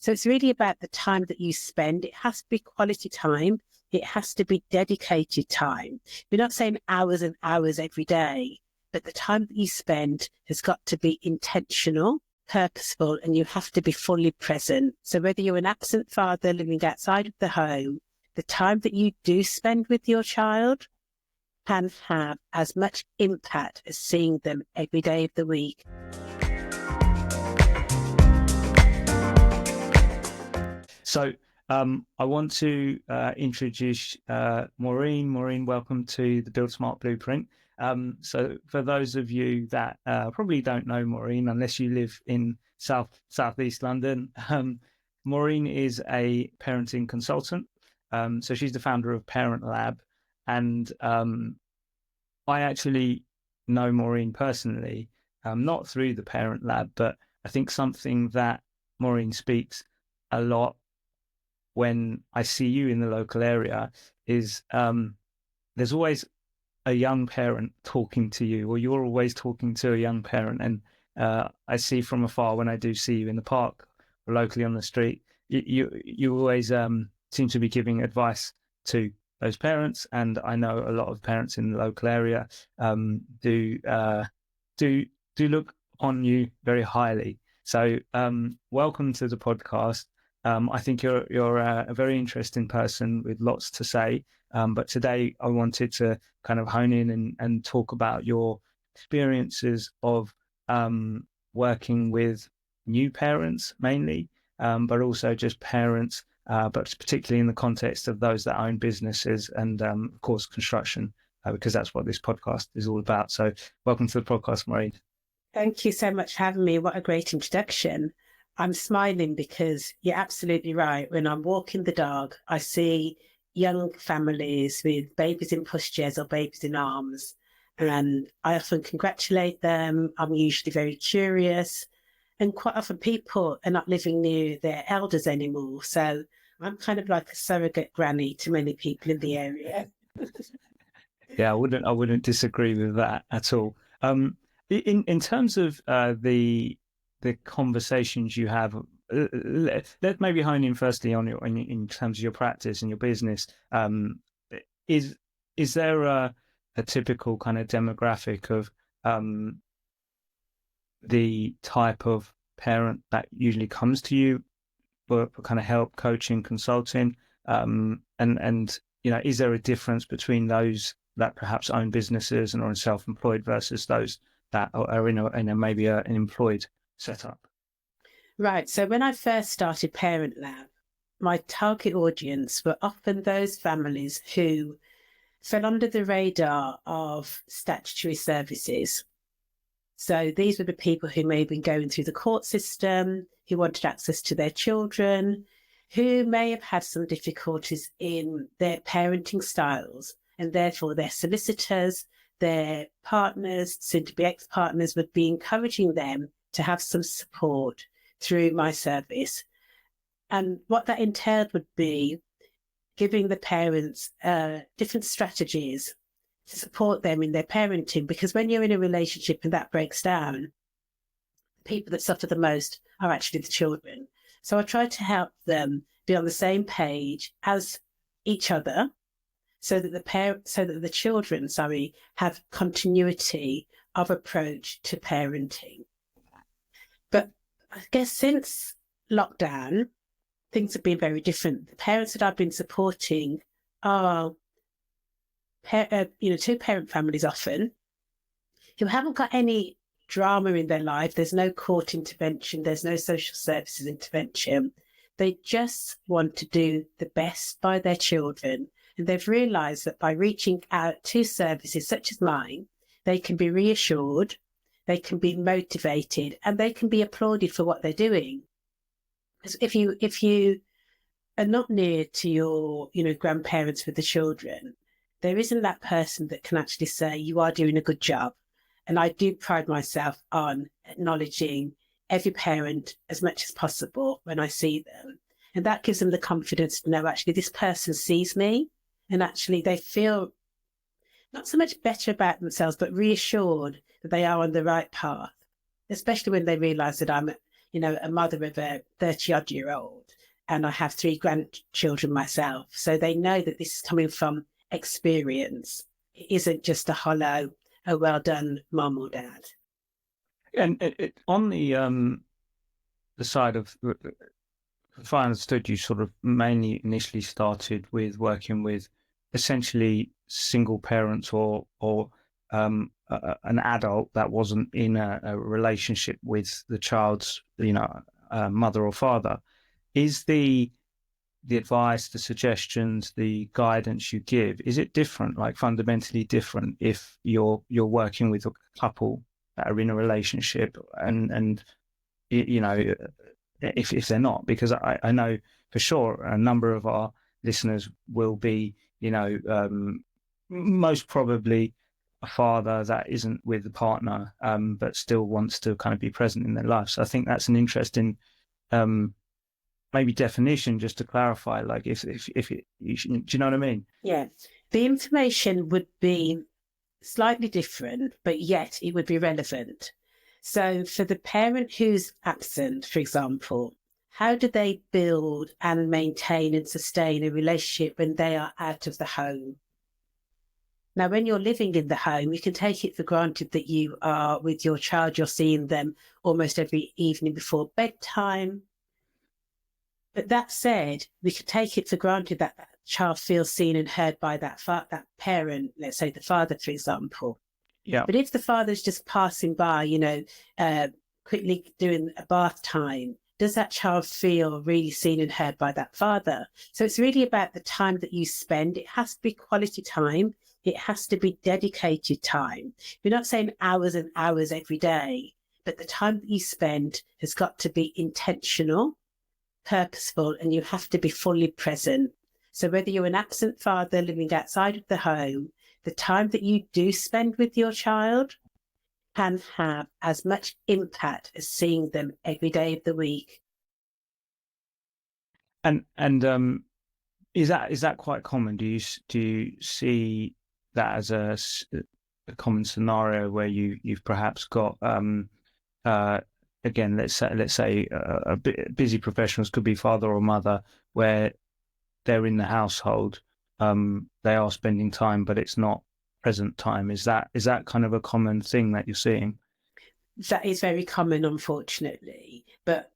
So it's really about the time that you spend. It has to be quality time. It has to be dedicated time. We're not saying hours and hours every day, but the time that you spend has got to be intentional, purposeful, and you have to be fully present. So whether you're an absent father living outside of the home, the time that you do spend with your child can have as much impact as seeing them every day of the week. So I want to introduce Maureen. Maureen, welcome to the Build Smart Blueprint. So for those of you that probably don't know Maureen, unless you live in Southeast London, Maureen is a parenting consultant. So she's the founder of Parent Lab. And I actually know Maureen personally, not through the Parent Lab, but I think something that Maureen speaks a lot when I see you in the local area is there's always a young parent talking to you, or you're always talking to a young parent. And I see from afar when I do see you in the park or locally on the street, you always seem to be giving advice to those parents. And I know a lot of parents in the local area do look on you very highly. So welcome to the podcast. I think you're a very interesting person with lots to say. But today I wanted to kind of hone in and talk about your experiences of working with new parents mainly, but also just parents, but particularly in the context of those that own businesses and, of course, construction, because that's what this podcast is all about. So welcome to the podcast, Maureen. Thank you so much for having me. What a great introduction. I'm smiling because you're absolutely right. When I'm walking the dog, I see young families with babies in pushchairs or babies in arms, and I often congratulate them. I'm usually very curious, and quite often people are not living near their elders anymore. So I'm kind of like a surrogate granny to many people in the area. Yeah, I wouldn't disagree with that at all. In terms of the conversations you have, let's maybe hone in firstly on in terms of your practice and your business. Is there a typical kind of demographic of the type of parent that usually comes to you for kind of help, coaching, consulting, and is there a difference between those that perhaps own businesses and are self-employed versus those that are in a maybe an employed setup? Right. So when I first started Parent Lab, my target audience were often those families who fell under the radar of statutory services. So these were the people who may have been going through the court system, who wanted access to their children, who may have had some difficulties in their parenting styles, and therefore their solicitors, their partners, soon-to-be ex-partners, would be encouraging them to have some support through my service. And what that entailed would be giving the parents different strategies to support them in their parenting, because when you're in a relationship and that breaks down, the people that suffer the most are actually the children. So I try to help them be on the same page as each other, so that the children have continuity of approach to parenting. But I guess since lockdown, things have been very different. The parents that I've been supporting are, two-parent families often, who haven't got any drama in their life. There's no court intervention. There's no social services intervention. They just want to do the best by their children. And they've realised that by reaching out to services such as mine, they can be reassured, they can be motivated, and they can be applauded for what they're doing. Because if you are not near to your grandparents with the children, there isn't that person that can actually say you are doing a good job. And I do pride myself on acknowledging every parent as much as possible when I see them. And that gives them the confidence to know actually this person sees me, and actually they feel not so much better about themselves, but reassured that they are on the right path, especially when they realise that I'm a mother of a 30-odd-year-old, and I have 3 grandchildren myself. So they know that this is coming from experience. It isn't just a hollow, oh, well done, mum or dad. And on the side of, if I understood, you sort of mainly initially started with working with essentially single parents or an adult that wasn't in a relationship with the child's, mother or father. Is the advice, the suggestions, the guidance you give, is it different, like fundamentally different, if you're working with a couple that are in a relationship and if they're not? Because I know for sure a number of our listeners will be, most probably a father that isn't with the partner, but still wants to kind of be present in their life. So I think that's an interesting maybe definition, just to clarify, like if it, do you know what I mean? Yeah. The information would be slightly different, but yet it would be relevant. So for the parent who's absent, for example, how do they build and maintain and sustain a relationship when they are out of the home? Now, when you're living in the home, you can take it for granted that you are with your child, you're seeing them almost every evening before bedtime. But that said, we can take it for granted that that child feels seen and heard by that parent, let's say the father, for example. Yeah. But if the father's just passing by, quickly doing a bath time, does that child feel really seen and heard by that father? So it's really about the time that you spend. It has to be quality time. It has to be dedicated time. We're not saying hours and hours every day, but the time that you spend has got to be intentional, purposeful, and you have to be fully present. So whether you're an absent father living outside of the home, the time that you do spend with your child can have as much impact as seeing them every day of the week. And is that quite common? Do you see that as a common scenario where you've perhaps got again, let's say busy professionals, could be father or mother, where they're in the household, they are spending time, but it's not present time. Is that kind of a common thing that you're seeing? That is very common, unfortunately. But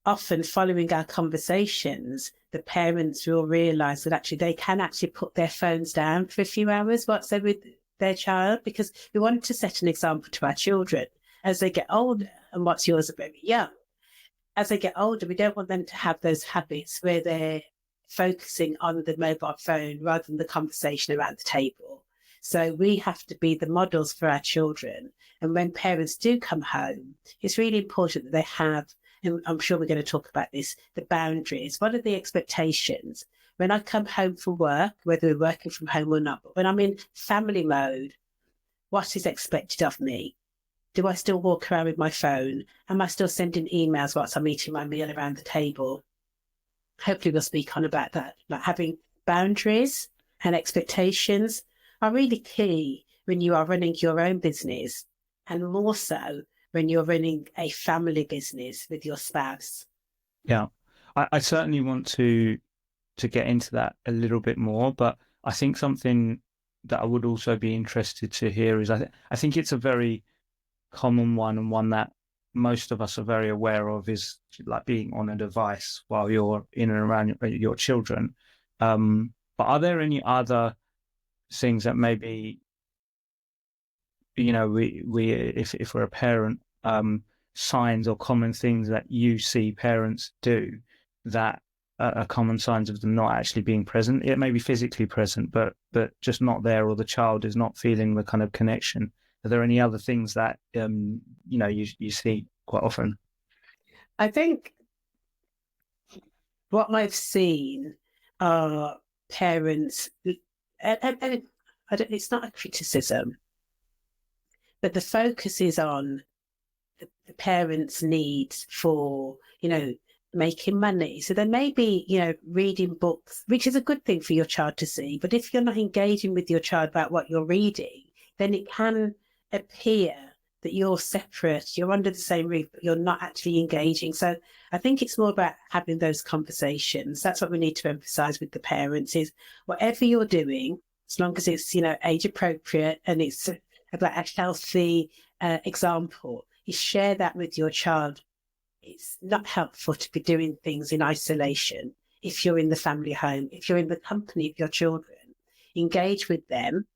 often following our conversations, the parents will realise that actually they can actually put their phones down for a few hours whilst they're with their child, because we want to set an example to our children as they get older. And what's yours are very young. As they get older, we don't want them to have those habits where they're focusing on the mobile phone rather than the conversation around the table. So we have to be the models for our children. And when parents do come home, it's really important that they have, and I'm sure we're going to talk about this, the boundaries. What are the expectations? When I come home from work, whether we're working from home or not, but when I'm in family mode, what is expected of me? Do I still walk around with my phone? Am I still sending emails whilst I'm eating my meal around the table? Hopefully we'll speak on about that. Like having boundaries and expectations are really key when you are running your own business, and more so when you're running a family business with your spouse. Yeah, I certainly want to get into that a little bit more, but I think something that I would also be interested to hear is I think it's a very common one, and one that most of us are very aware of, is like being on a device while you're in and around your children. But are there any other things that maybe, we if we're a parent, signs or common things that you see parents do that are common signs of them not actually being present? It may be physically present, but just not there, or the child is not feeling the kind of connection. Are there any other things that you see quite often? I think what I've seen are parents, and it's not a criticism, but the focus is on the parents' needs for, making money. So there may be, reading books, which is a good thing for your child to see. But if you're not engaging with your child about what you're reading, then it can appear that you're separate, you're under the same roof, but you're not actually engaging. So I think it's more about having those conversations. That's what we need to emphasize with the parents is whatever you're doing, as long as it's, age appropriate and it's about a healthy example, you share that with your child. It's not helpful to be doing things in isolation. If you're in the family home, if you're in the company of your children, engage with them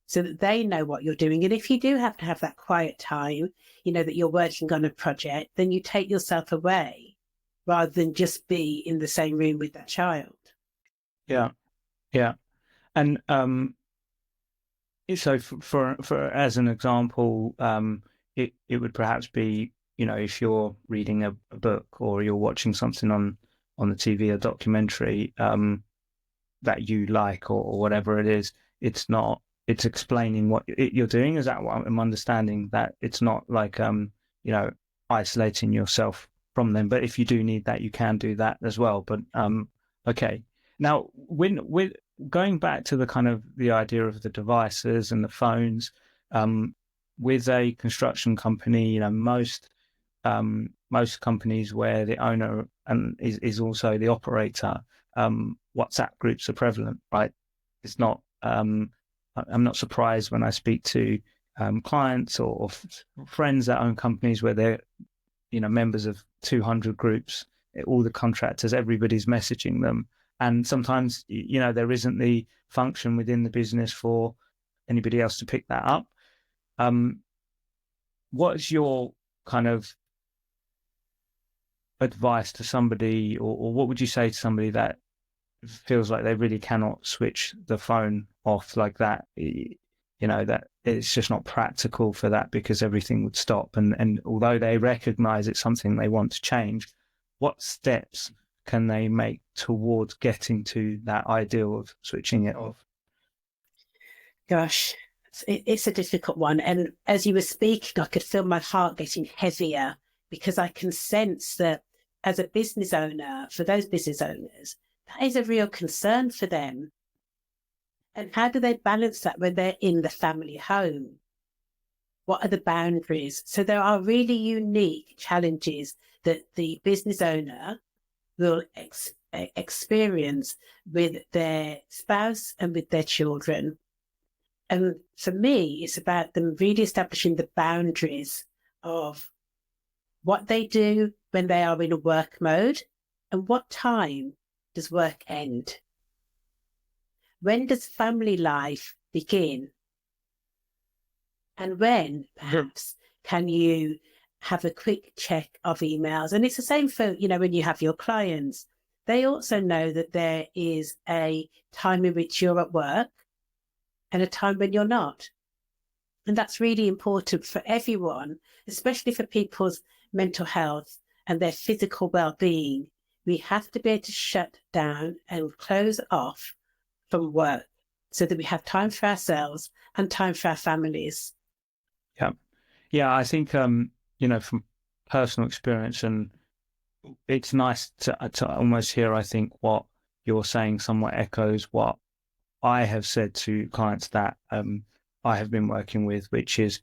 so that they know what you're doing. And if you do have to have that quiet time, that you're working on a project, then you take yourself away rather than just be in the same room with that child. Yeah, yeah. And so for as an example, it would perhaps be, if you're reading a book or you're watching something on the TV, a documentary that you like or whatever it is, it's explaining what you're doing. Is that what I'm understanding? That it's not like isolating yourself from them. But if you do need that, you can do that as well. But okay. Now, with going back to the kind of the idea of the devices and the phones, with a construction company, most companies where the owner and is also the operator, WhatsApp groups are prevalent, right? It's not. I'm not surprised when I speak to clients or friends that own companies where they're, members of 200 groups, all the contractors, everybody's messaging them. And sometimes, there isn't the function within the business for anybody else to pick that up. What's your kind of advice to somebody, or what would you say to somebody that feels like they really cannot switch the phone off like that? That it's just not practical for that because everything would stop. And although they recognize it's something they want to change, what steps can they make towards getting to that ideal of switching it off? Gosh, it's a difficult one. And as you were speaking, I could feel my heart getting heavier because I can sense that as a business owner, for those business owners, that is a real concern for them. And how do they balance that when they're in the family home? What are the boundaries? So there are really unique challenges that the business owner will experience with their spouse and with their children. And for me, it's about them really establishing the boundaries of what they do when they are in a work mode and what time does work end. When does family life begin? And when, perhaps, can you have a quick check of emails? And it's the same for, when you have your clients. They also know that there is a time in which you're at work and a time when you're not. And that's really important for everyone, especially for people's mental health and their physical well-being. We have to be able to shut down and close off from work so that we have time for ourselves and time for our families. Yeah, I think from personal experience, and it's nice to almost hear, I think, what you're saying somewhat echoes what I have said to clients that I have been working with, which is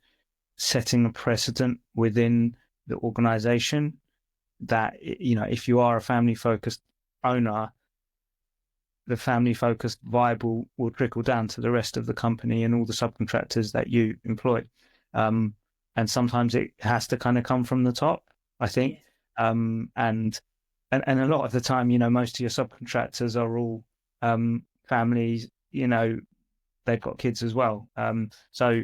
setting a precedent within the organization that, if you are a family focused owner, the family focused vibe will trickle down to the rest of the company and all the subcontractors that you employ. And sometimes it has to kind of come from the top, I think. And a lot of the time, most of your subcontractors are all families, they've got kids as well. So,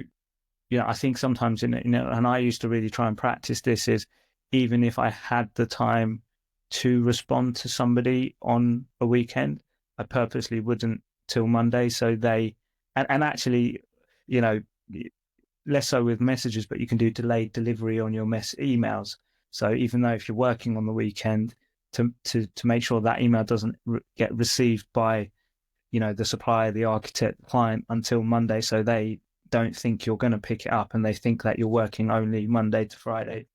I think sometimes, and I used to really try and practice this, is even if I had the time to respond to somebody on a weekend, I purposely wouldn't till Monday. So and actually, less so with messages, but you can do delayed delivery on your emails. So even though if you're working on the weekend, to make sure that email doesn't get received by, the supplier, the architect, the client until Monday, so they don't think you're going to pick it up and they think that you're working only Monday to Friday.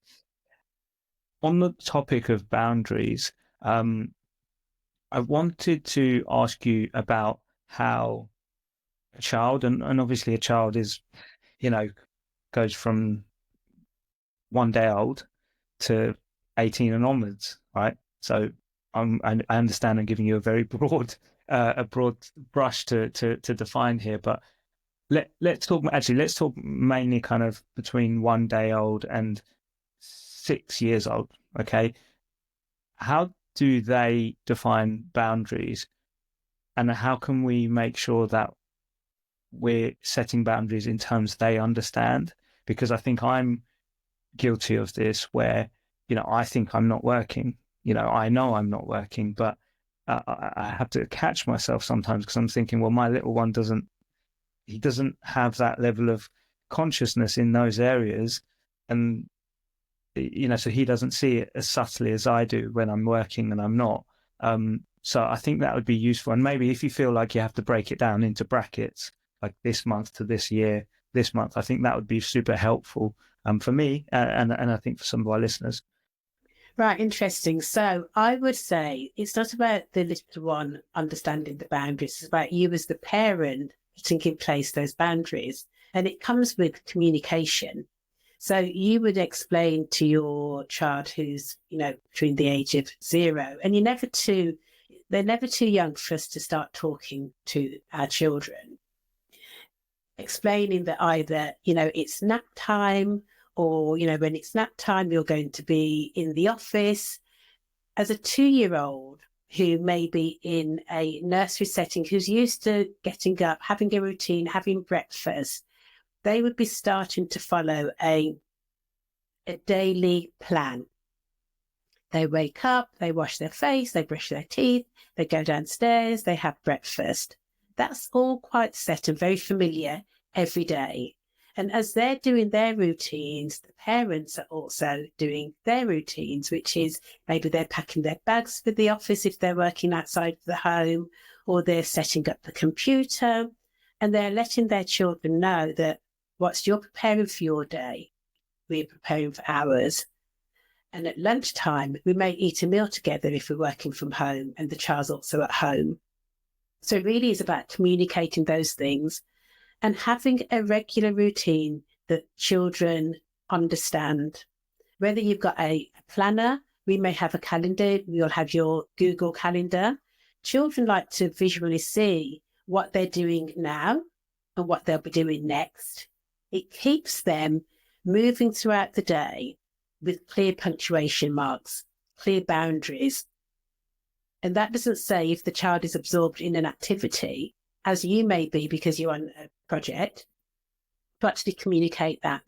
On the topic of boundaries, I wanted to ask you about how a child, and obviously a child is, goes from 1 day old to 18 and onwards, right? So I understand I'm giving you a very broad brush to define here, but let's talk mainly kind of between 1 day old and 6 years old. Okay, how do they define boundaries, and how can we make sure that we're setting boundaries in terms they understand? Because I think I'm guilty of this, where I think I'm not working. I know I'm not working, but I have to catch myself sometimes, because I'm thinking, well, my little one doesn't have that level of consciousness in those areas, and so he doesn't see it as subtly as I do when I'm working and I'm not. So I think that would be useful. And maybe if you feel like you have to break it down into brackets, like this month to this year, this month, I think that would be super helpful for me, and I think for some of our listeners. Right, interesting. So I would say it's not about the little one understanding the boundaries. It's about you as the parent putting in place those boundaries. And it comes with communication. So you would explain to your child who's, between the age of 0, and they're never too young for us to start talking to our children, explaining that either, it's nap time, or, when it's nap time, you're going to be in the office. As a 2-year-old who may be in a nursery setting, who's used to getting up, having a routine, having breakfast, they would be starting to follow a daily plan. They wake up, they wash their face, they brush their teeth, they go downstairs, they have breakfast. That's all quite set and very familiar every day. And as they're doing their routines, the parents are also doing their routines, which is maybe they're packing their bags for the office if they're working outside of the home, or they're setting up the computer, and they're letting their children know that whilst you're preparing for your day, we're preparing for ours. And at lunchtime, we may eat a meal together if we're working from home and the child's also at home. So it really is about communicating those things and having a regular routine that children understand. Whether you've got a planner, we may have a calendar, you'll have your Google Calendar. Children like to visually see what they're doing now and what they'll be doing next. It keeps them moving throughout the day with clear punctuation marks, clear boundaries. And that doesn't say if the child is absorbed in an activity, as you may be because you're on a project, to actually communicate that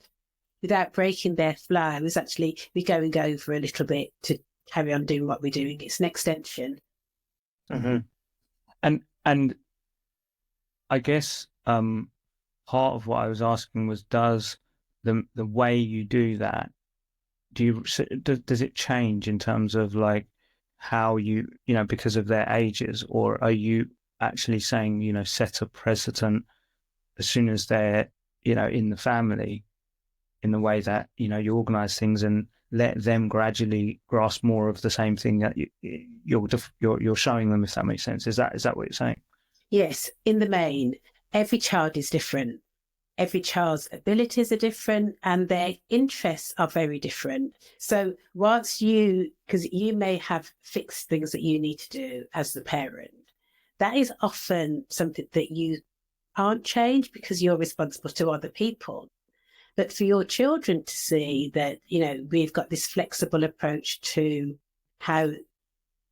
without breaking their flow. Is actually we're going over a little bit to carry on doing what we're doing. It's an extension. Mm-hmm. And I guess part of what I was asking was, does the way you do that, does it change in terms of like how you because of their ages, or are you actually saying set a precedent as soon as they're in the family, in the way that you organize things and let them gradually grasp more of the same thing that you're showing them, if that makes sense? Is that what you're saying? Yes, in the main, every child is different. Every child's abilities are different and their interests are very different. So whilst because you may have fixed things that you need to do as the parent, that is often something that you can't change because you're responsible to other people. But for your children to see that, we've got this flexible approach to how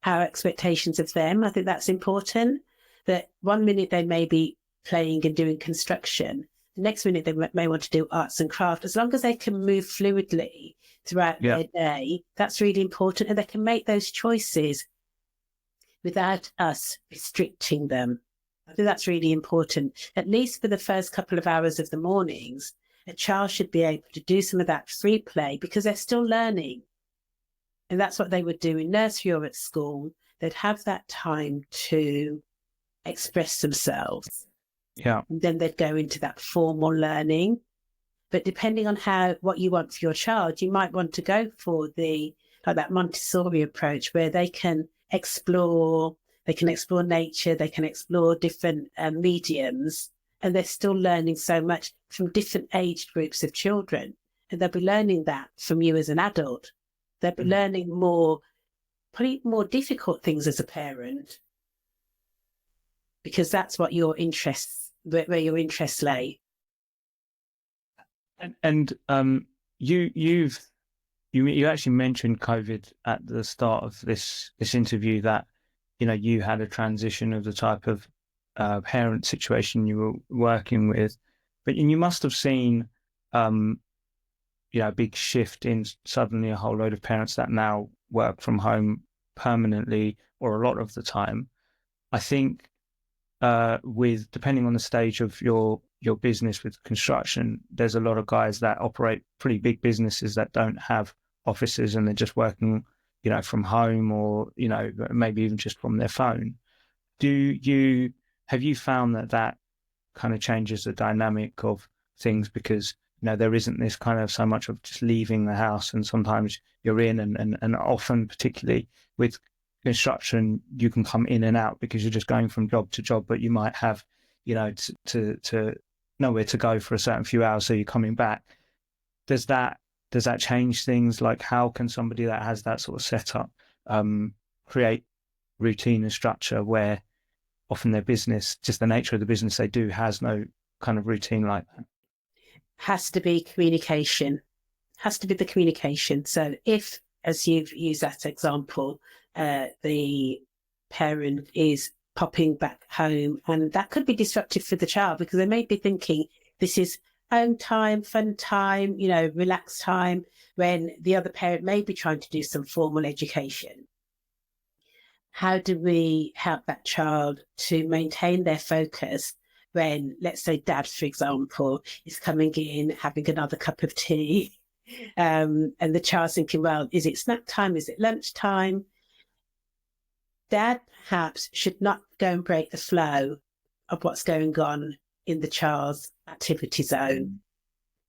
our expectations of them, I think that's important. That 1 minute they may be playing and doing construction, the next minute they may want to do arts and craft. As long as they can move fluidly throughout their day, that's really important. And they can make those choices without us restricting them. I think that's really important. At least for the first couple of hours of the mornings, a child should be able to do some of that free play because they're still learning. And that's what they would do in nursery or at school. They'd have that time to express themselves. Yeah. And then they'd go into that formal learning. But depending on what you want for your child, you might want to go for that Montessori approach where they can explore nature, they can explore different mediums, and they're still learning so much from different age groups of children. and they'll be learning that from you as an adult. They'll be learning probably more difficult things as a parent, because that's what your interests, where your interests lay. And you actually mentioned COVID at the start of this interview, that you had a transition of the type of parent situation you were working with, but you must have seen a big shift in suddenly a whole load of parents that now work from home permanently or a lot of the time. I think with depending on the stage of your business with construction, there's a lot of guys that operate pretty big businesses that don't have offices and they're just working, from home, or maybe even just from their phone. Have you found that kind of changes the dynamic of things, because there isn't this kind of so much of just leaving the house, and sometimes you're in, and often, particularly with construction, you can come in and out because you're just going from job to job, but you might have to nowhere to go for a certain few hours, so you're coming back. Does that change things? Like, how can somebody that has that sort of setup create routine and structure where often their business, just the nature of the business they do, has no kind of routine like that? Has to be communication. Has to be the communication. So if, as you've used that example, the parent is popping back home, and that could be disruptive for the child, because they may be thinking this is home time, fun time, relaxed time, when the other parent may be trying to do some formal education. How do we help that child to maintain their focus when, let's say, dad, for example, is coming in, having another cup of tea, and the child's thinking, well, is it snack time? Is it lunch time? Dad perhaps should not go and break the flow of what's going on in the child's activity zone,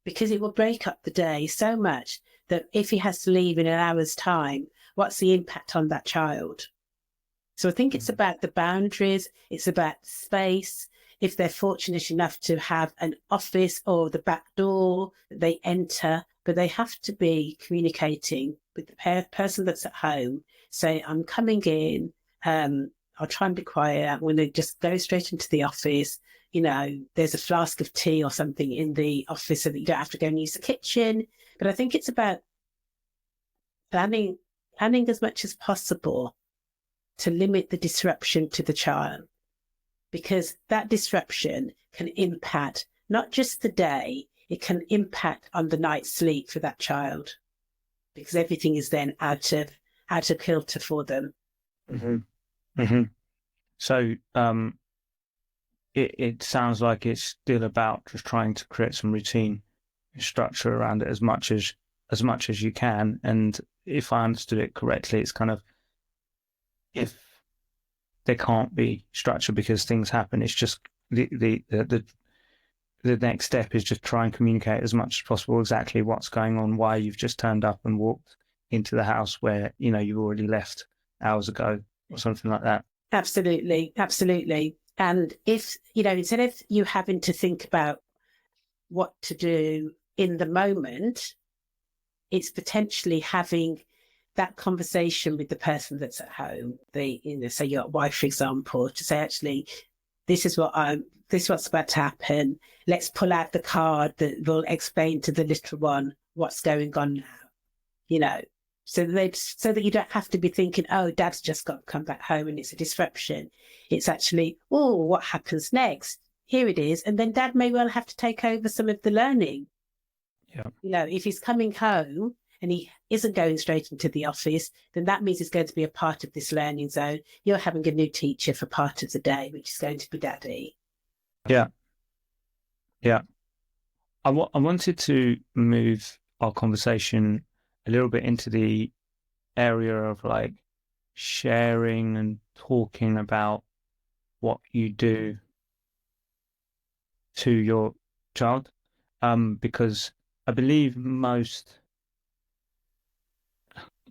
because it will break up the day so much that if he has to leave in an hour's time, what's the impact on that child? So I think it's about the boundaries, it's about space. If they're fortunate enough to have an office or the back door that they enter, but they have to be communicating with the person that's at home. Say, I'm coming in, I'll try and be quiet. I'm going to just go straight into the office. There's a flask of tea or something in the office so that you don't have to go and use the kitchen. But I think it's about planning as much as possible to limit the disruption to the child, because that disruption can impact not just the day, it can impact on the night's sleep for that child, because everything is then out of kilter for them. Mm-hmm. Mm-hmm. So it sounds like it's still about just trying to create some routine structure around it as much as you can. And if I understood it correctly, it's kind of, if there can't be structure because things happen, it's just the next step is just try and communicate as much as possible exactly what's going on, why you've just turned up and walked into the house where you've already left hours ago, or something like that. Absolutely. And if instead of you having to think about what to do in the moment, it's potentially having that conversation with the person that's at home, say your wife, for example, to say, actually, this is what's about to happen. Let's pull out the card that will explain to the little one what's going on now, so that you don't have to be thinking, oh, dad's just got to come back home and it's a disruption. It's actually, oh, what happens next? Here it is. And then dad may well have to take over some of the learning. Yeah. If he's coming home and he isn't going straight into the office, then that means he's going to be a part of this learning zone. You're having a new teacher for part of the day, which is going to be daddy. Yeah. Yeah. I wanted to move our conversation a little bit into the area of like sharing and talking about what you do to your child, because I believe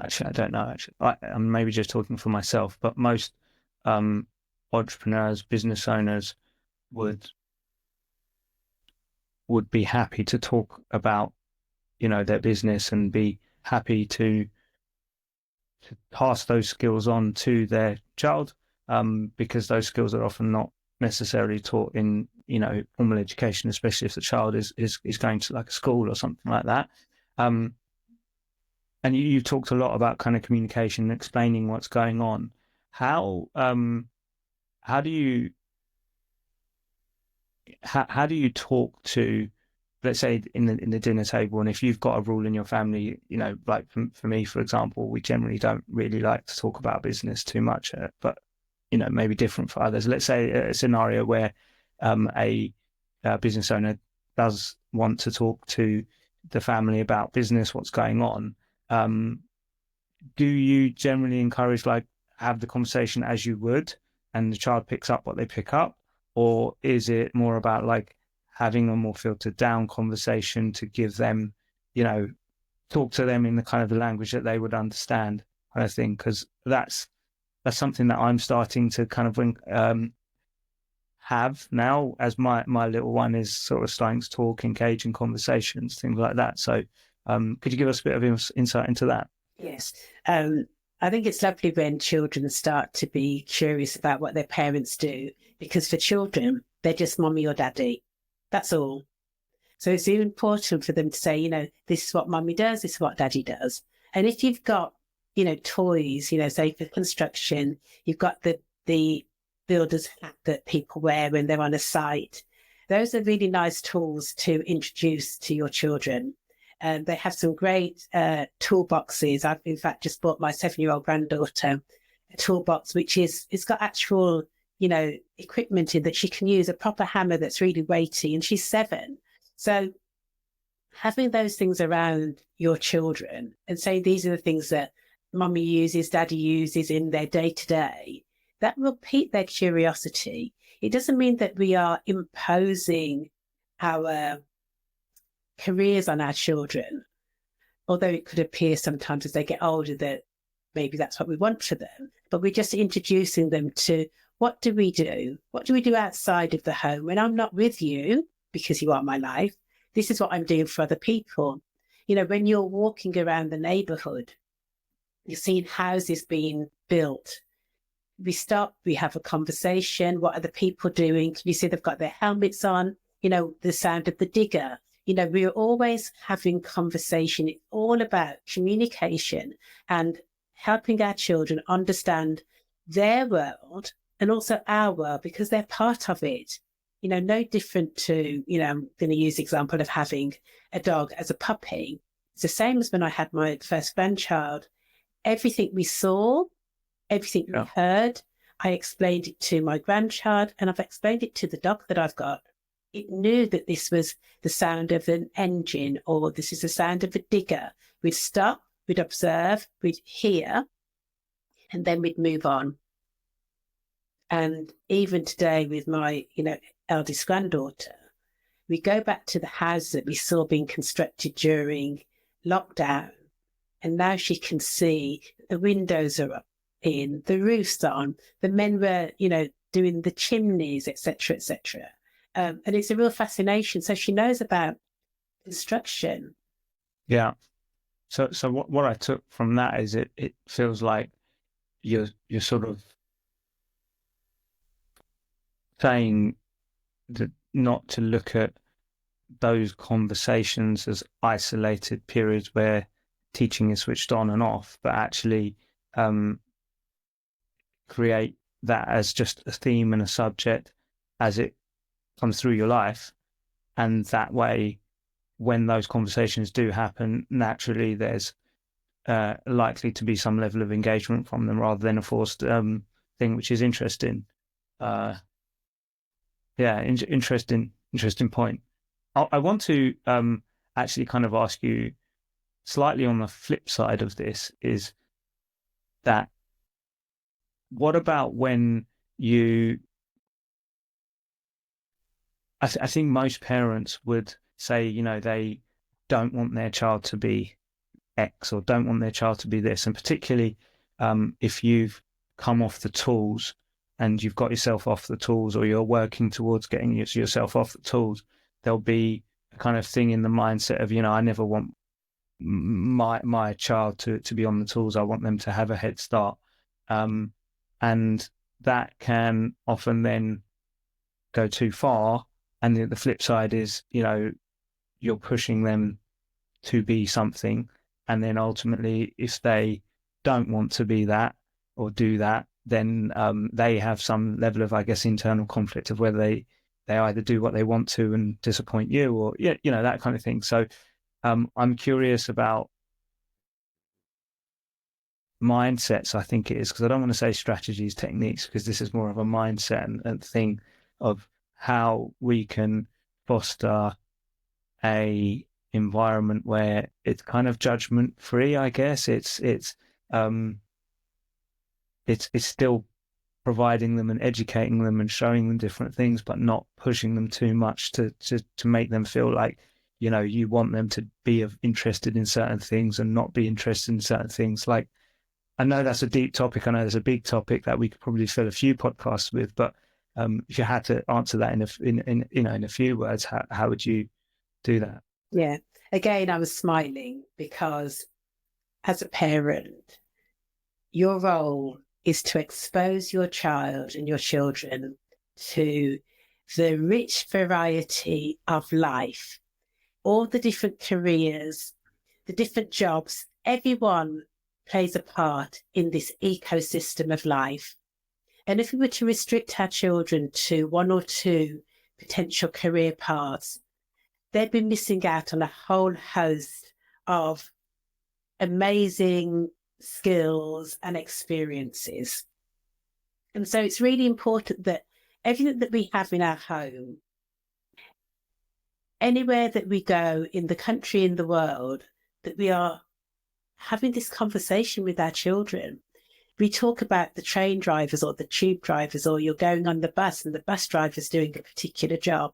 actually, I don't know, actually, I'm maybe just talking for myself, but most entrepreneurs, business owners would be happy to talk about their business and be happy to pass those skills on to their child, because those skills are often not necessarily taught in formal education, especially if the child is going to like a school or something like that. And you talked a lot about kind of communication and explaining what's going on. How do you how do you talk to, let's say, in the dinner table, and if you've got a rule in your family, like for me, for example, we generally don't really like to talk about business too much, but maybe different for others. Let's say a scenario where a business owner does want to talk to the family about business, what's going on. Do you generally encourage, like, have the conversation as you would, and the child picks up what they pick up? Or is it more about like having a more filtered down conversation to give them, talk to them in the kind of the language that they would understand, kind of thing? Because that's something that I'm starting to kind of have now, as my little one is sort of starting to talk, engage in conversations, things like that. So could you give us a bit of insight into that? Yes. I think it's lovely when children start to be curious about what their parents do, because for children, they're just mommy or daddy. That's all. So it's important for them to say, this is what mummy does, this is what daddy does. And if you've got, toys, say for construction, you've got the builder's hat that people wear when they're on a site. Those are really nice tools to introduce to your children. They have some great toolboxes. I've, in fact, just bought my 7-year-old granddaughter a toolbox, it's got actual, equipment in that she can use, a proper hammer that's really weighty, and she's 7. So having those things around your children and saying these are the things that mummy uses, daddy uses in their day-to-day, that will pique their curiosity. It doesn't mean that we are imposing our careers on our children, although it could appear sometimes as they get older that maybe that's what we want for them. But we're just introducing them to, what do we do? What do we do outside of the home? When I'm not with you, because you are my life, this is what I'm doing for other people. When you're walking around the neighbourhood, you're seeing houses being built. We stop, we have a conversation. What are the people doing? Can you see they've got their helmets on? The sound of the digger. We're always having conversation. It's all about communication and helping our children understand their world and also our world, because they're part of it. No different to, I'm going to use the example of having a dog as a puppy. It's the same as when I had my first grandchild. Everything we saw, everything we heard, I explained it to my grandchild, and I've explained it to the dog that I've got. It knew that this was the sound of an engine, or this is the sound of a digger. We'd stop, we'd observe, we'd hear, and then we'd move on. And even today with my, eldest granddaughter, we go back to the house that we saw being constructed during lockdown. And now she can see the windows are up in, the roof's on, the men were, doing the chimneys, etc., etc. And it's a real fascination. So she knows about construction. Yeah. So what I took from that is it feels like you're sort of saying that not to look at those conversations as isolated periods where teaching is switched on and off, but actually create that as just a theme and a subject as it comes through your life. And that way, when those conversations do happen, naturally there's likely to be some level of engagement from them rather than a forced thing, which is interesting. Interesting point. I want to actually kind of ask you slightly on the flip side of this, is that what about when you, I think most parents would say, they don't want their child to be X or don't want their child to be this. And particularly if you've come off the tools and you've got yourself off the tools, or you're working towards getting yourself off the tools, there'll be a kind of thing in the mindset of, I never want my child to be on the tools. I want them to have a head start, and that can often then go too far. And the flip side is, you're pushing them to be something, and then ultimately, if they don't want to be that or do that, then they have some level of, I guess, internal conflict of whether they either do what they want to and disappoint you, or that kind of thing. So I'm curious about mindsets, I think it is, because I don't want to say strategies, techniques, because this is more of a mindset and thing of how we can foster a environment where it's kind of judgment free. I guess it's still providing them and educating them and showing them different things, but not pushing them too much to make them feel like, you want them to be interested in certain things and not be interested in certain things. Like, I know that's a deep topic. I know there's a big topic that we could probably fill a few podcasts with, but if you had to answer that in a few words, how would you do that? Yeah. Again, I was smiling because as a parent, your role is to expose your child and your children to the rich variety of life, all the different careers, the different jobs. Everyone plays a part in this ecosystem of life. And if we were to restrict our children to one or two potential career paths, they'd be missing out on a whole host of amazing skills and experiences. And so it's really important that everything that we have in our home, anywhere that we go in the country, in the world, that we are having this conversation with our children. We talk about the train drivers or the tube drivers, or you're going on the bus and the bus driver's doing a particular job.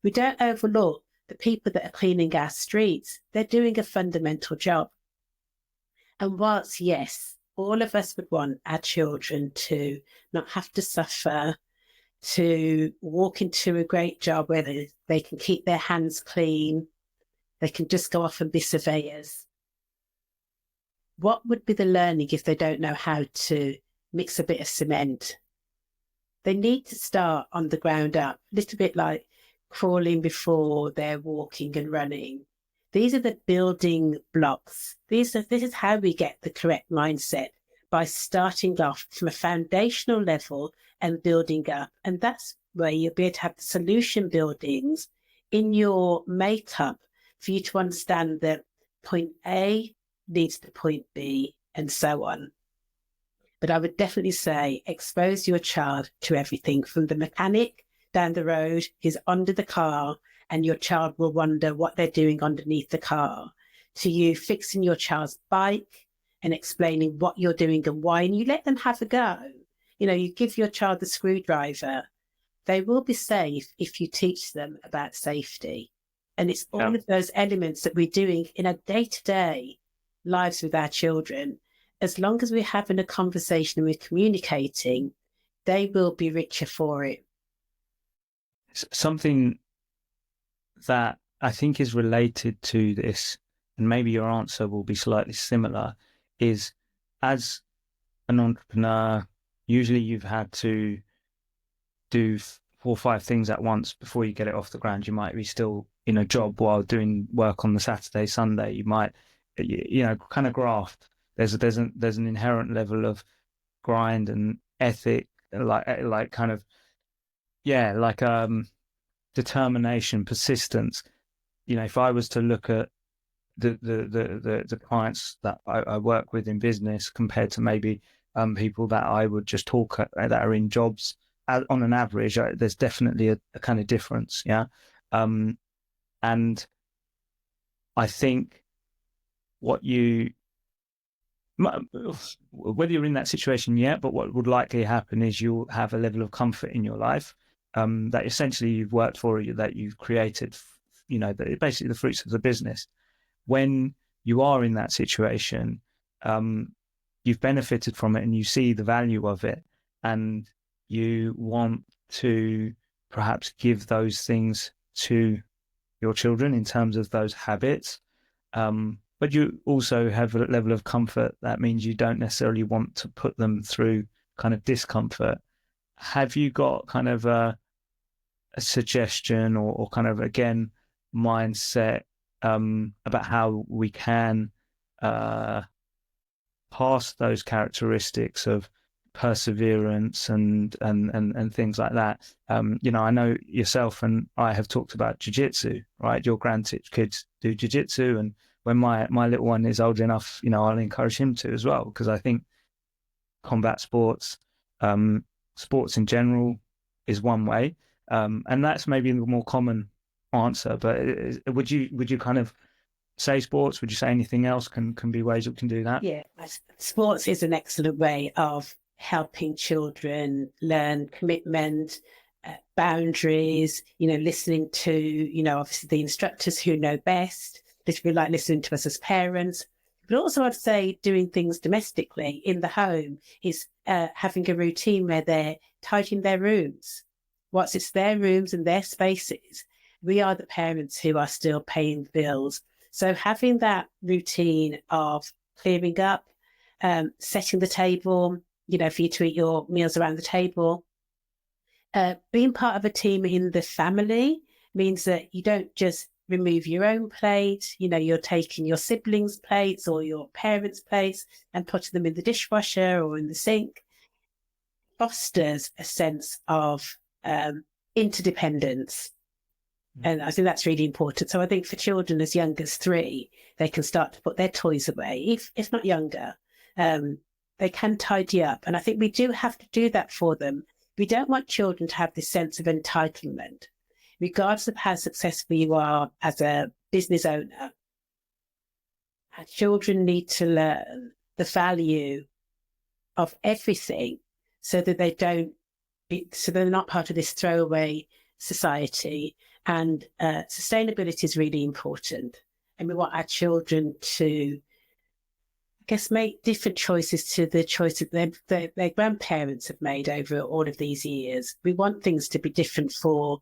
We don't overlook the people that are cleaning our streets. They're doing a fundamental job. And whilst, yes, all of us would want our children to not have to suffer, to walk into a great job where they can keep their hands clean, they can just go off and be surveyors. What would be the learning if they don't know how to mix a bit of cement? They need to start on the ground up, a little bit like crawling before they're walking and running. These are the building blocks. This is how we get the correct mindset, by starting off from a foundational level and building up. And that's where you'll be able to have the solution buildings in your makeup for you to understand that point A leads to point B and so on. But I would definitely say expose your child to everything, from the mechanic down the road who's under the car, and your child will wonder what they're doing underneath the car, to you fixing your child's bike and explaining what you're doing and why, and you let them have a go. You give your child the screwdriver. They will be safe if you teach them about safety. And it's all of those elements that we're doing in our day-to-day lives with our children. As long as we're having a conversation and we're communicating, they will be richer for it. Something that I think is related to this, and maybe your answer will be slightly similar, is as an entrepreneur, usually you've had to do 4 or 5 things at once before you get it off the ground. You might be still in a job while doing work on the Saturday, Sunday. You might, kind of graft. There's an inherent level of grind and ethic, like kind of, determination, persistence. If I was to look at the clients that I work with in business compared to maybe people that I would just talk that are in jobs on an average, there's definitely a kind of difference. And I think whether you're in that situation yet, but what would likely happen is you'll have a level of comfort in your life that essentially you've worked for, that you've created, basically the fruits of the business. When you are in that situation, you've benefited from it and you see the value of it, and you want to perhaps give those things to your children in terms of those habits. but you also have a level of comfort. That means you don't necessarily want to put them through kind of discomfort. Have you got kind of a suggestion or kind of, again, mindset about how we can pass those characteristics of perseverance and things like that? I know yourself and I have talked about jiu-jitsu, right? Your grandkids do jiu-jitsu, and when my little one is old enough, I'll encourage him to as well, because I think combat sports, sports in general, is one way, and that's maybe the more common answer. But would you kind of say sports? Would you say anything else can be ways we can do that? Yeah, sports is an excellent way of helping children learn commitment, boundaries, listening to, obviously the instructors who know best. This would be like listening to us as parents. But also I'd say doing things domestically in the home is having a routine where they're tidying their rooms. Once it's their rooms and their spaces, we are the parents who are still paying bills. So having that routine of clearing up, setting the table, for you to eat your meals around the table, being part of a team in the family means that you don't just remove your own plate. You're taking your siblings' plates or your parents' plates and putting them in the dishwasher or in the sink. Fosters a sense of interdependence. And I think that's really important. So I think for children as young as 3, they can start to put their toys away, if not younger. They can tidy up. And I think we do have to do that for them. We don't want children to have this sense of entitlement. Regardless of how successful you are as a business owner, our children need to learn the value of everything so that they're not part of this throwaway society. And sustainability is really important. And we want our children to, I guess, make different choices to the choices their grandparents have made over all of these years. We want things to be different for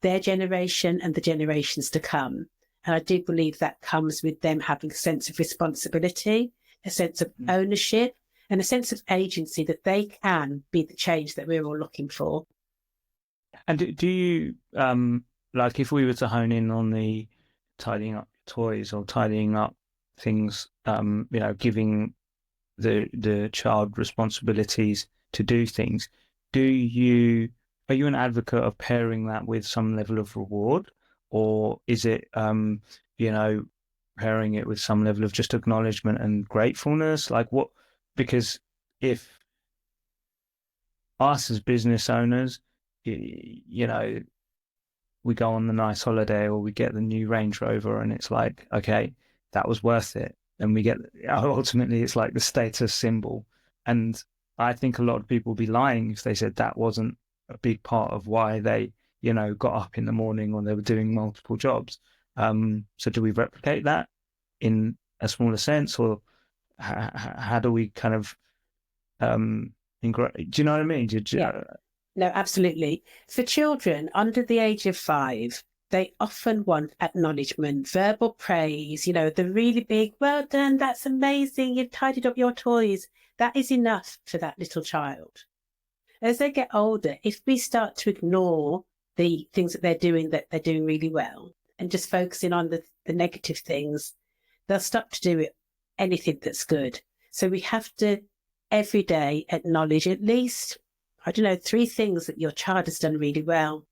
their generation and the generations to come. And I do believe that comes with them having a sense of responsibility, a sense of ownership, and a sense of agency that they can be the change that we're all looking for. And do you, like, if we were to hone in on the tidying up toys or tidying up things, giving the child responsibilities to do things, are you an advocate of pairing that with some level of reward, or is it, pairing it with some level of just acknowledgement and gratefulness? Like what? Because if us as business owners, we go on the nice holiday or we get the new Range Rover and it's like, okay, that was worth it. And we get, ultimately, it's like the status symbol. And I think a lot of people would be lying if they said that wasn't a big part of why they, got up in the morning or they were doing multiple jobs. So do we replicate that in a smaller sense, or how do we kind of, do you know what I mean? Yeah. No, absolutely. For children under the age of 5, they often want acknowledgement, verbal praise, the really big, well done, that's amazing, you've tidied up your toys. That is enough for that little child. As they get older, if we start to ignore the things that they're doing really well and just focusing on the negative things, they'll stop to do anything that's good. So we have to every day acknowledge at least, 3 things that your child has done really well.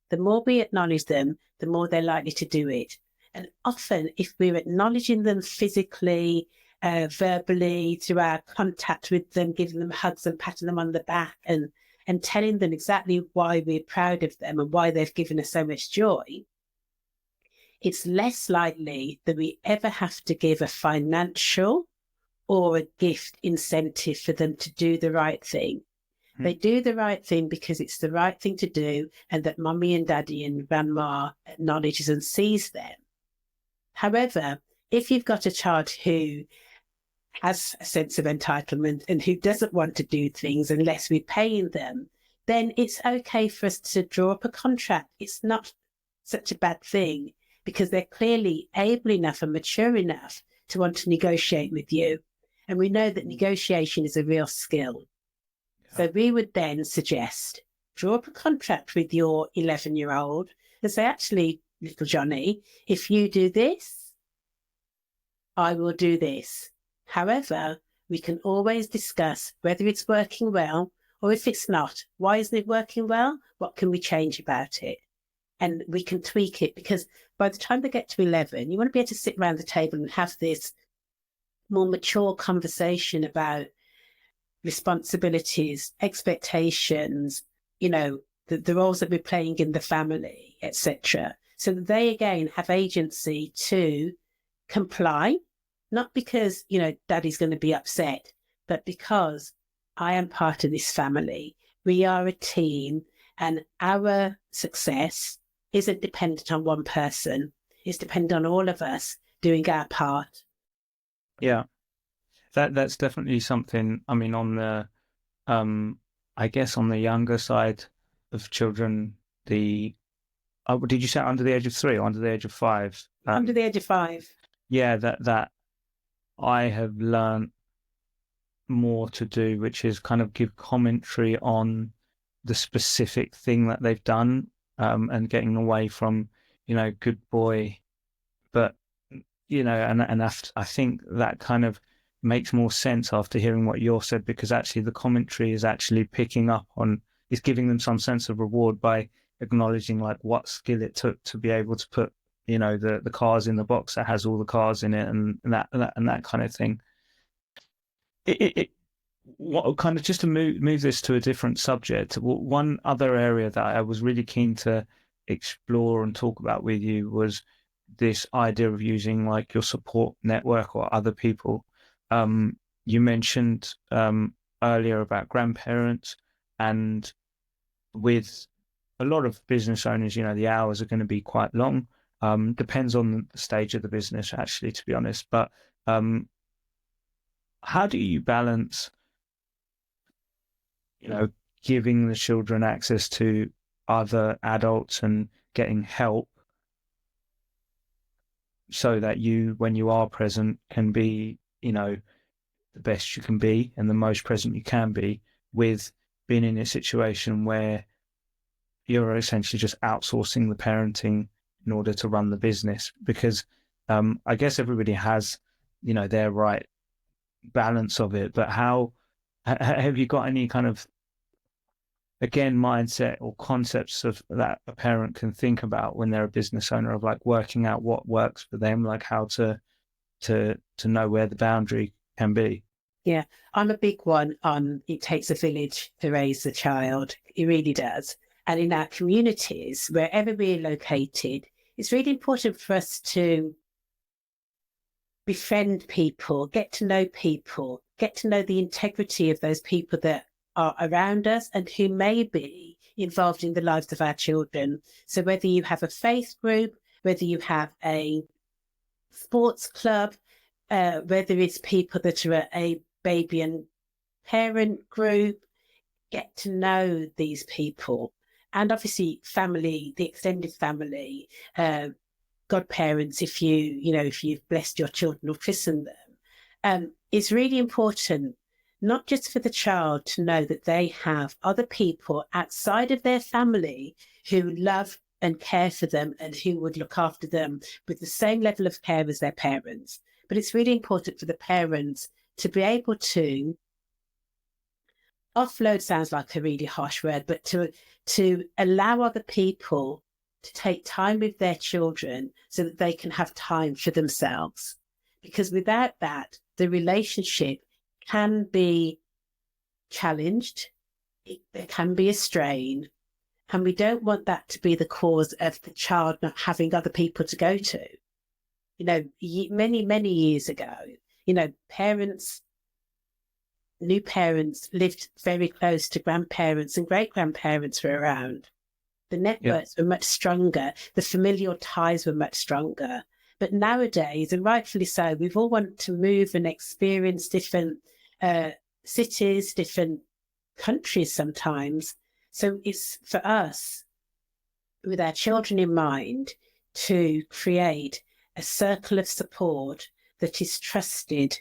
The more we acknowledge them, the more they're likely to do it. And often, if we're acknowledging them physically, verbally, through our contact with them, giving them hugs and patting them on the back and telling them exactly why we're proud of them and why they've given us so much joy, it's less likely that we ever have to give a financial or a gift incentive for them to do the right thing. They do the right thing because it's the right thing to do, and that mummy and daddy and grandma acknowledges and sees them. However, if you've got a child who has a sense of entitlement and who doesn't want to do things unless we're paying them, then it's okay for us to draw up a contract. It's not such a bad thing because they're clearly able enough and mature enough to want to negotiate with you. And we know that negotiation is a real skill. So we would then suggest, draw up a contract with your 11-year-old and say, actually, little Johnny, if you do this, I will do this. However, we can always discuss whether it's working well, or if it's not, why isn't it working well? What can we change about it? And we can tweak it, because by the time they get to 11, you want to be able to sit around the table and have this more mature conversation about responsibilities, expectations, the roles that we're playing in the family, etc. So that they, again, have agency to comply, not because, daddy's going to be upset, but because I am part of this family. We are a team, and our success isn't dependent on one person. It's dependent on all of us doing our part. Yeah, that's definitely something. I mean, on the, I guess on the younger side of children, did you say under the age of 3 or under the age of 5? Under the age of 5. Yeah, that I have learned more to do, which is kind of give commentary on the specific thing that they've done, and getting away from, good boy, but and I think that kind of makes more sense after hearing what you said, because actually the commentary is actually picking up on, is giving them some sense of reward by acknowledging like what skill it took to be able to put the cars in the box that has all the cars in it, and that kind of thing. What kind of, just to move this to a different subject, one other area that I was really keen to explore and talk about with you was this idea of using like your support network or other people. You mentioned earlier about grandparents, and with a lot of business owners, the hours are going to be quite long. Depends on the stage of the business, actually, to be honest. But how do you balance, giving the children access to other adults and getting help, so that you, when you are present, can be, the best you can be and the most present you can be, with being in a situation where you're essentially just outsourcing the parenting in order to run the business? Because I guess everybody has, their right balance of it, but how have you got any kind of, again, mindset or concepts of that a parent can think about when they're a business owner, of like working out what works for them, like how to know where the boundary can be? Yeah, I'm a big one on it takes a village to raise a child. It really does. And in our communities, wherever we're located, it's really important for us to befriend people, get to know people, get to know the integrity of those people that are around us and who may be involved in the lives of our children. So whether you have a faith group, whether you have a sports club, whether it's people that are at a baby and parent group, get to know these people. And obviously family, the extended family, godparents, if you've blessed your children or christened them, it's really important, not just for the child to know that they have other people outside of their family who love and care for them and who would look after them with the same level of care as their parents. But it's really important for the parents to be able to offload, sounds like a really harsh word, but to allow other people to take time with their children so that they can have time for themselves. Because without that, the relationship can be challenged, there can be a strain, and we don't want that to be the cause of the child not having other people to go to. Many, many years ago, new parents lived very close to grandparents, and great-grandparents were around. The networks were much stronger. The familial ties were much stronger. But nowadays, and rightfully so, we've all wanted to move and experience different cities, different countries sometimes. So it's for us, with our children in mind, to create a circle of support that is trusted.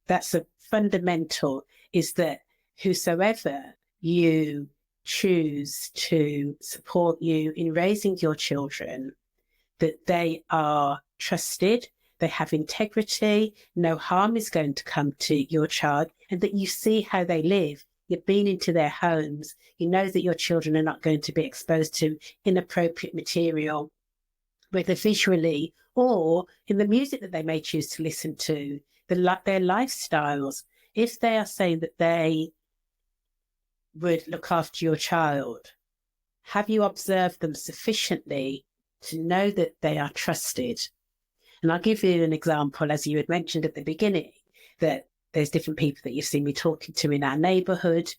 That's a fundamental, is that whosoever you choose to support you in raising your children, that they are trusted, they have integrity, no harm is going to come to your child, and that you see how they live. You've been into their homes. You know that your children are not going to be exposed to inappropriate material, whether visually or in the music that they may choose to listen to, their lifestyles. If they are saying that they would look after your child, have you observed them sufficiently to know that they are trusted? And I'll give you an example, as you had mentioned at the beginning, that there's different people that you've seen me talking to in our neighbourhood.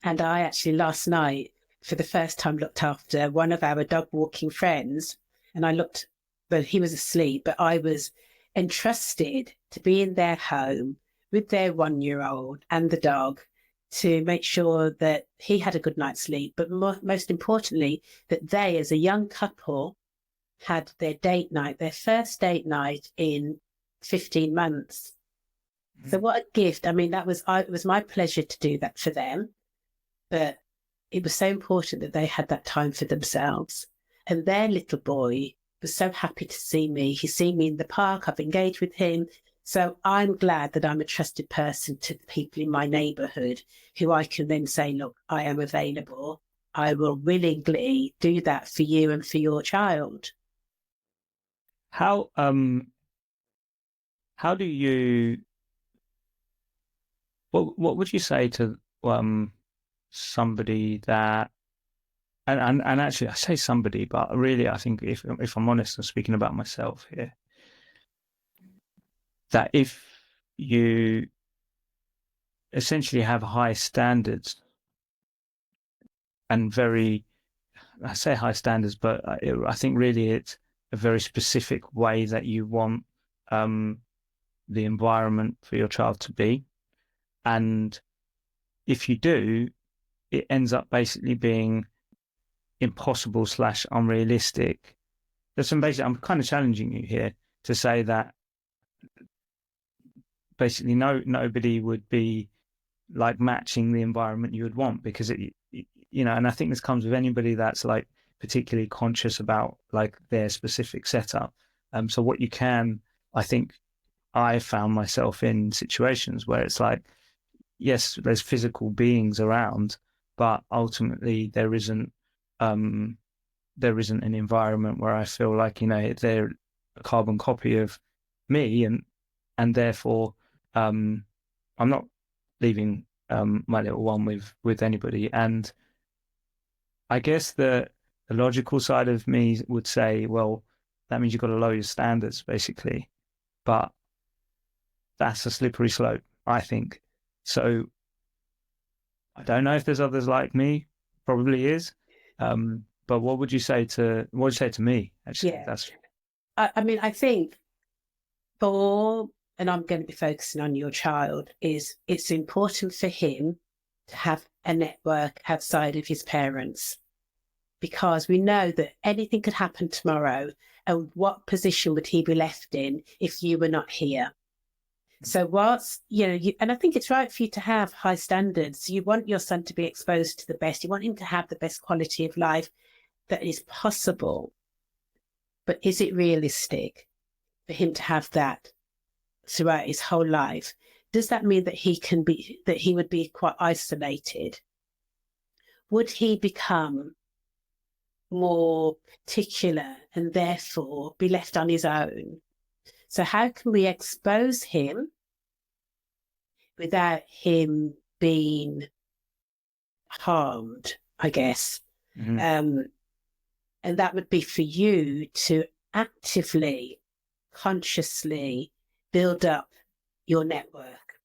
And I actually last night, for the first time, looked after one of our dog walking friends. And I looked, but he was asleep, but I was entrusted to be in their home with their 1-year-old and the dog to make sure that he had a good night's sleep. But most importantly, that they, as a young couple, had their date night, their first date night in 15 months. So what a gift. I mean, it was my pleasure to do that for them, but it was so important that they had that time for themselves. And their little boy was so happy to see me. He's seen me in the park. I've engaged with him. So I'm glad that I'm a trusted person to the people in my neighbourhood who I can then say, look, I am available. I will willingly do that for you and for your child. How do you, what would you say to somebody that, and actually I say somebody, but really I think if I'm honest, I'm speaking about myself here, that if you essentially have high standards and I say high standards, but I think really it's a very specific way that you want the environment for your child to be. And if you do, it ends up basically being impossible / unrealistic. I'm kind of challenging you here to say that basically nobody would be like matching the environment you would want, because and I think this comes with anybody that's like particularly conscious about like their specific setup. So what you can, I think I found myself in situations where it's like, yes, there's physical beings around, but ultimately there isn't an environment where I feel like, they're a carbon copy of me, and therefore I'm not leaving my little one with anybody. And I guess the logical side of me would say, well, that means you've got to lower your standards, basically. But that's a slippery slope, I think. So I don't know if there's others like me. Probably is. But what would you say to me? Actually, Yeah. I mean, I think and I'm going to be focusing on your child, it's important for him to have a network outside of his parents, because we know that anything could happen tomorrow, and what position would he be left in if you were not here? So and I think it's right for you to have high standards. You want your son to be exposed to the best. You want him to have the best quality of life that is possible. But is it realistic for him to have that throughout his whole life? Does that mean that he would be quite isolated? Would he become more particular and therefore be left on his own? So how can we expose him without him being harmed, I guess? Mm-hmm. And that would be for you to actively, consciously build up your network,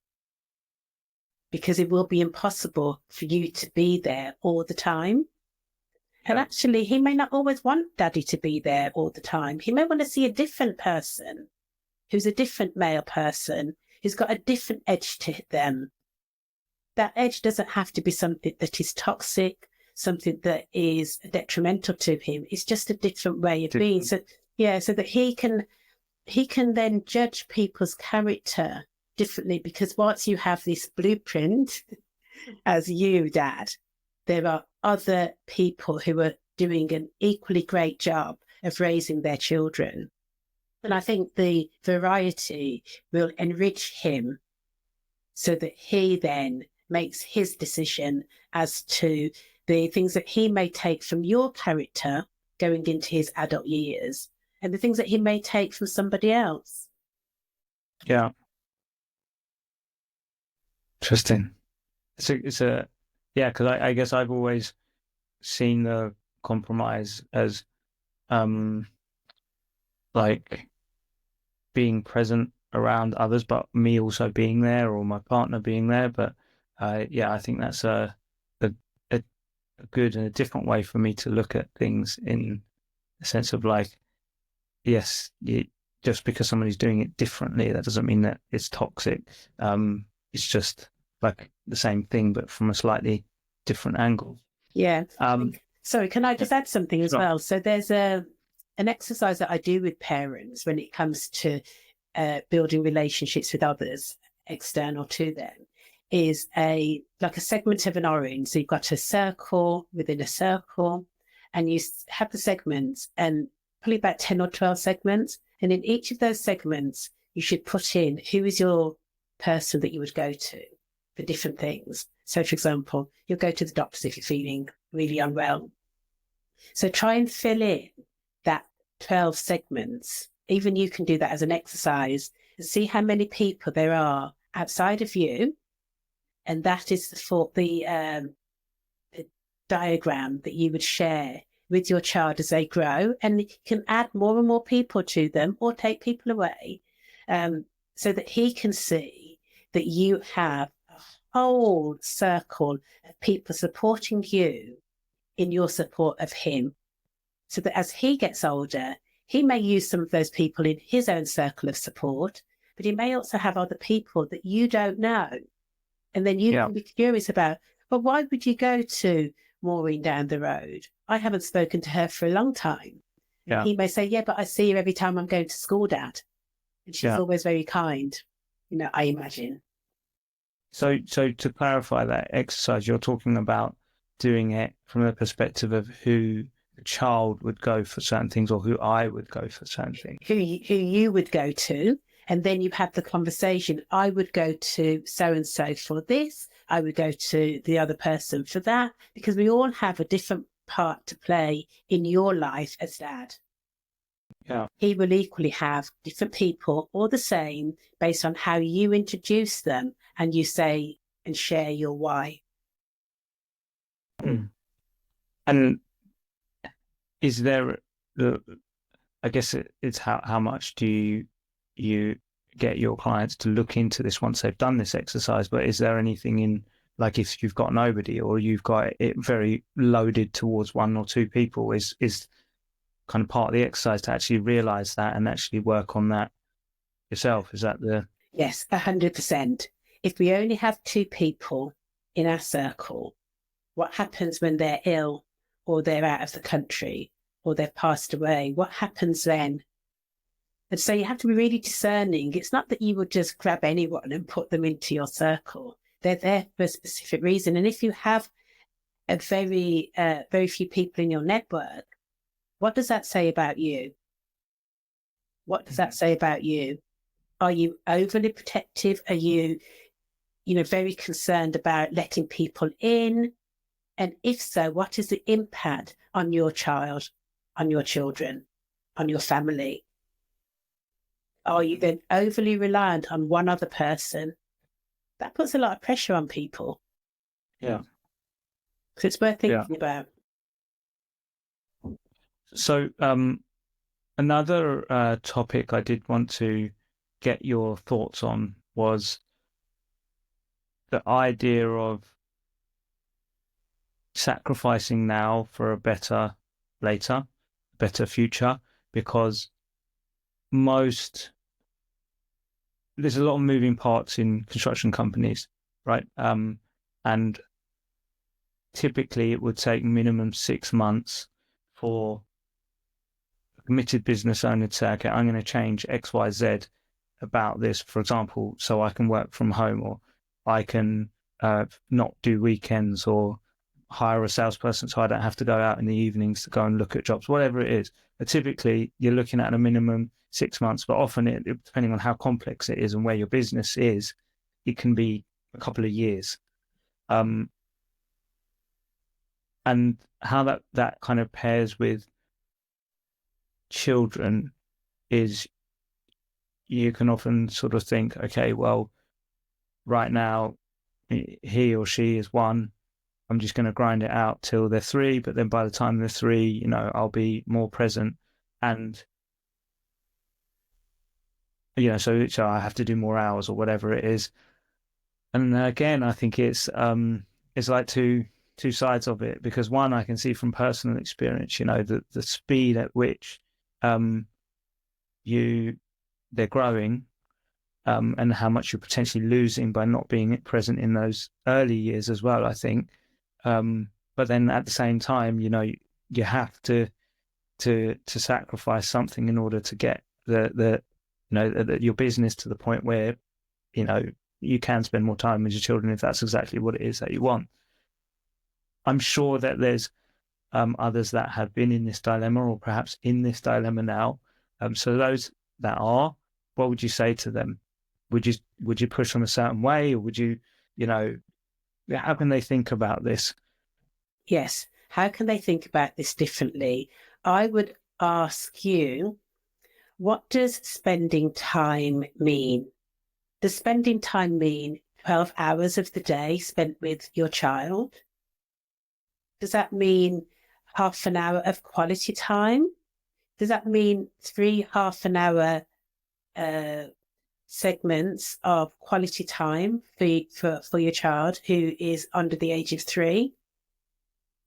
because it will be impossible for you to be there all the time. And actually, he may not always want daddy to be there all the time. He may want to see a different person, who's a different male person, who's got a different edge to them. That edge doesn't have to be something that is toxic, something that is detrimental to him. It's just a different way of being. So that he can he can then judge people's character differently, because once you have this blueprint as you, Dad, there are other people who are doing an equally great job of raising their children. And I think the variety will enrich him so that he then makes his decision as to the things that he may take from your character going into his adult years and the things that he may take from somebody else. Yeah. Interesting. Yeah, because I guess I've always seen the compromise as like being present around others, but me also being there, or my partner being there. But yeah, I think that's a good and a different way for me to look at things, in a sense of like, yes, just because somebody's doing it differently, that doesn't mean that it's toxic. It's just like the same thing, but from a slightly different angle. Yeah. Sorry, can I just add something as well? So there's an exercise that I do with parents when it comes to building relationships with others external to them, is like a segment of an orange. So you've got a circle within a circle, and you have the segments, and probably about 10 or 12 segments. And in each of those segments, you should put in who is your person that you would go to for different things. So, for example, you'll go to the doctors if you're feeling really unwell. So try and fill in that 12 segments. Even you can do that as an exercise and see how many people there are outside of you. And that is the diagram that you would share with your child as they grow. And you can add more and more people to them or take people away, so that he can see that you have a whole circle of people supporting you in your support of him. So that as he gets older, he may use some of those people in his own circle of support, but he may also have other people that you don't know. And then you can be curious about, well, why would you go to Maureen down the road? I haven't spoken to her for a long time. Yeah. He may say, yeah, but I see her every time I'm going to school, Dad. And she's always very kind, I imagine. So to clarify that exercise, you're talking about doing it from the perspective of who the child would go for certain things, or who I would go for certain things. Who you would go to. And then you have the conversation. I would go to so-and-so for this. I would go to the other person for that, because we all have a different part to play in your life as Dad. Yeah. He will equally have different people, or the same, based on how you introduce them and you say and share your why. And is there, I guess it's how much do you get your clients to look into this once they've done this exercise, but is there anything in, like, if you've got nobody, or you've got it very loaded towards one or two people, is kind of part of the exercise to actually realize that and actually work on that yourself? Is that the... Yes, 100%. If we only have two people in our circle, what happens when they're ill, or they're out of the country, or they've passed away? What happens then? And so you have to be really discerning. It's not that you would just grab anyone and put them into your circle. They're there for a specific reason. And if you have a very few people in your network, what does that say about you? What does that say about you? Are you overly protective? Are you, very concerned about letting people in? And if so, what is the impact on your child, on your children, on your family? Are you then overly reliant on one other person? That puts a lot of pressure on people. Yeah. So it's worth thinking about. So another topic I did want to get your thoughts on was the idea of sacrificing now for a better later, better future, because there's a lot of moving parts in construction companies, right? And typically it would take minimum 6 months for committed business owner to say, okay, I'm going to change X, Y, Z about this, for example, so I can work from home, or I can not do weekends, or hire a salesperson so I don't have to go out in the evenings to go and look at jobs, whatever it is. But typically, you're looking at a minimum 6 months, but often, depending on how complex it is and where your business is, it can be a couple of years. And how that kind of pairs with children is you can often sort of think, okay, well, right now he or she is 1. I'm just going to grind it out till they're 3. But then by the time they're 3, I'll be more present. And, so I have to do more hours or whatever it is. And again, I think it's like two sides of it, because one, I can see from personal experience, the speed at which they're growing, and how much you're potentially losing by not being present in those early years as well, I think. But then at the same time, you have to sacrifice something in order to get your business to the point where, you can spend more time with your children if that's exactly what it is that you want. I'm sure that there's others that have been in this dilemma, or perhaps in this dilemma now. So those that are, what would you say to them? Would you push them a certain way, or would you, how can they think about this? Yes. How can they think about this differently? I would ask you, what does spending time mean? Does spending time mean 12 hours of the day spent with your child? Does that mean half an hour of quality time? Does that mean 3 half-an-hour segments of quality time for your child who is under the age of 3?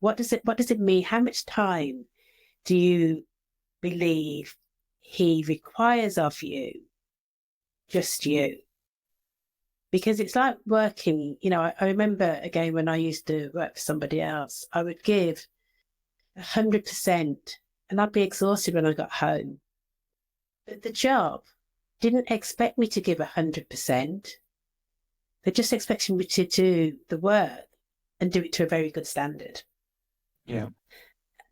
What does it mean? How much time do you believe he requires of you? Just you. Because it's like working, I remember again when I used to work for somebody else, I would give 100% and I'd be exhausted when I got home. But the job didn't expect me to give 100%. They just expected me to do the work and do it to a very good standard. Yeah.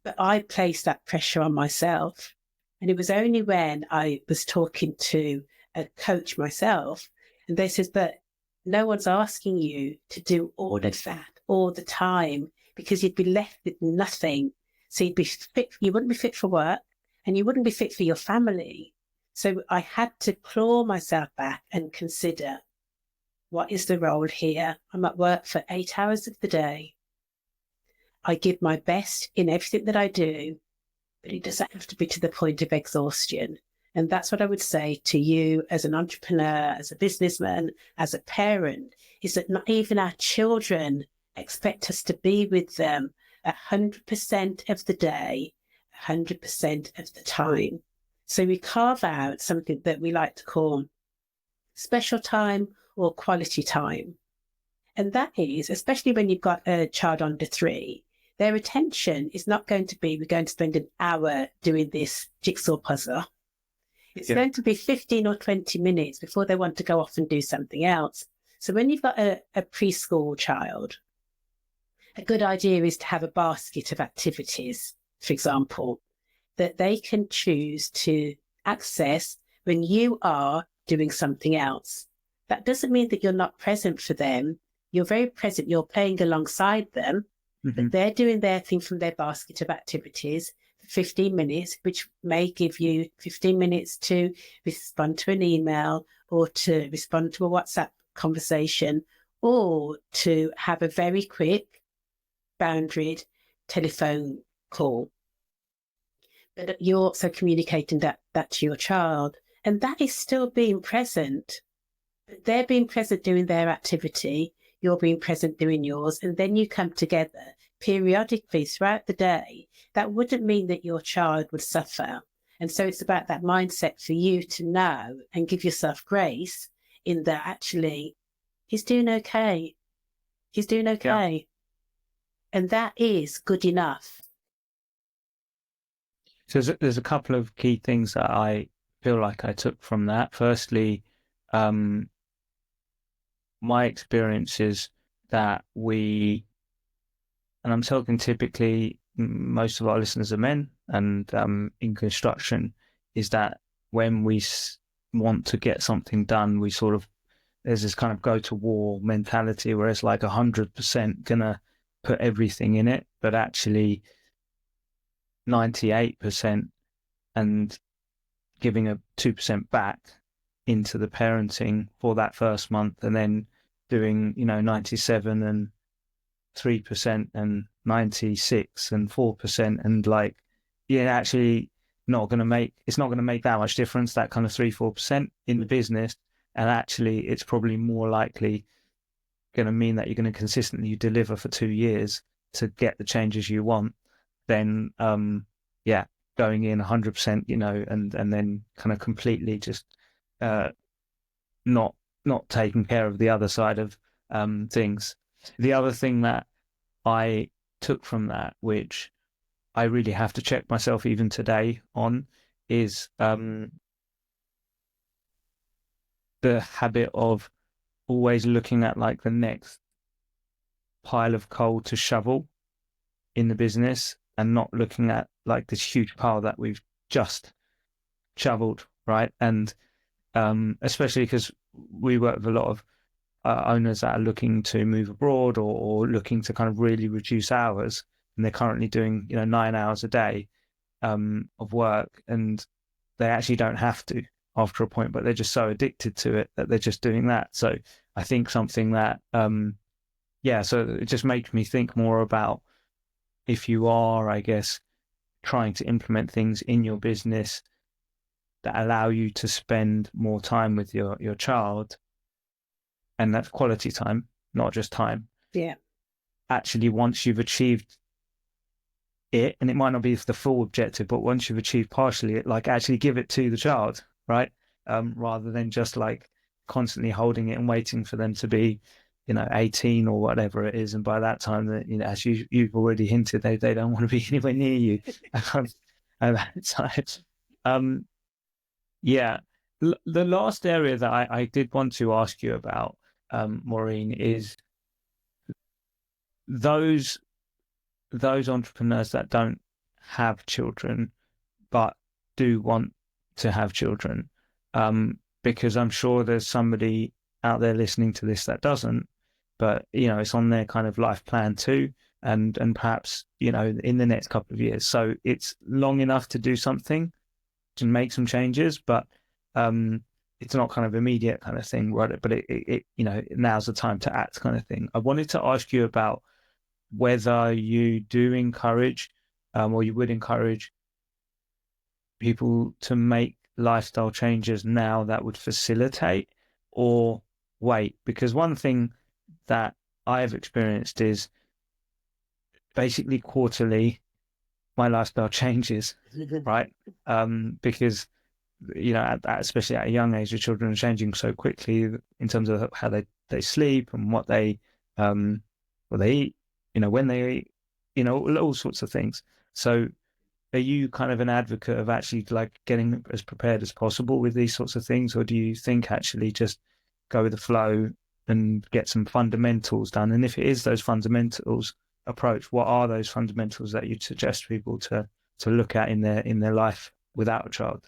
But I placed that pressure on myself. And it was only when I was talking to a coach myself, and they said, but no one's asking you to do all of that all the time, because you'd be left with nothing. So you wouldn't be fit for work, and you wouldn't be fit for your family. So I had to claw myself back and consider, what is the role here? I'm at work for 8 hours of the day. I give my best in everything that I do, but it doesn't have to be to the point of exhaustion. And that's what I would say to you as an entrepreneur, as a businessman, as a parent, is that not even our children expect us to be with them 100% of the day, 100% of the time. So we carve out something that we like to call special time or quality time. And that is, especially when you've got a child under 3, their attention is not going to be, we're going to spend an hour doing this jigsaw puzzle. It's going to be 15 or 20 minutes before they want to go off and do something else. So when you've got a preschool child, a good idea is to have a basket of activities, for example, that they can choose to access when you are doing something else. That doesn't mean that you're not present for them. You're very present. You're playing alongside them, but they're doing their thing from their basket of activities for 15 minutes, which may give you 15 minutes to respond to an email, or to respond to a WhatsApp conversation, or to have a very quick boundaried telephone call. But you're also communicating that to your child, and that is still being present. But they're being present doing their activity, you're being present doing yours, and then you come together periodically throughout the day. That wouldn't mean that your child would suffer. And so it's about that mindset for you to know and give yourself grace in that actually he's doing okay. He's doing okay. Yeah. And that is good enough. So there's a couple of key things that I feel like I took from that. Firstly, um, my experience is that and I'm talking typically, most of our listeners are men, and in construction, is that when we want to get something done, we sort of, there's this kind of go to war mentality where it's like 100% gonna put everything in it, but actually 98% and giving a 2% back into the parenting for that first month, and then doing, 97 and 3% and 96 and 4%, and like, yeah, actually it's not going to make that much difference, that kind of 3-4% in the business. And actually it's probably more likely going to mean that you're going to consistently deliver for 2 years to get the changes you want, then yeah, going in 100%, and then kind of completely just uh not taking care of the other side of things. The other thing that I took from that, which I really have to check myself even today on, is the habit of always looking at like the next pile of coal to shovel in the business, and not looking at like this huge pile that we've just shoveled, right? And especially because we work with a lot of owners that are looking to move abroad, or looking to kind of really reduce hours, and they're currently doing 9 hours a day of work, and they actually don't have to after a point, but they're just so addicted to it that they're just doing that. So I think something that so it just makes me think more about, if you are, I guess, trying to implement things in your business that allow you to spend more time with your child, and that's quality time, not just time. Yeah. Actually, once you've achieved it, and it might not be the full objective, but once you've achieved partially it, like actually give it to the child, right? Rather than just like constantly holding it and waiting for them to be, 18 or whatever it is. And by that time, that, as you've already hinted, they don't want to be anywhere near you. Yeah. The last area that I did want to ask you about, Maureen, is those entrepreneurs that don't have children but do want to have children, because I'm sure there's somebody out there listening to this that doesn't, but it's on their kind of life plan too, and perhaps in the next couple of years, so it's long enough to do something, to make some changes, but it's not kind of immediate kind of thing, right? But it now's the time to act kind of thing. I wanted to ask you about whether you do encourage, or you would encourage people to make lifestyle changes now that would facilitate, or wait. Because one thing that I've experienced is basically quarterly my lifestyle changes, right? Because especially at a young age, the children are changing so quickly in terms of how they sleep, and what they eat, when they eat, all sorts of things. So are you kind of an advocate of actually like getting as prepared as possible with these sorts of things, or do you think actually just go with the flow and get some fundamentals done? And if it is those fundamentals approach, what are those fundamentals that you'd suggest people to look at in their life without a child?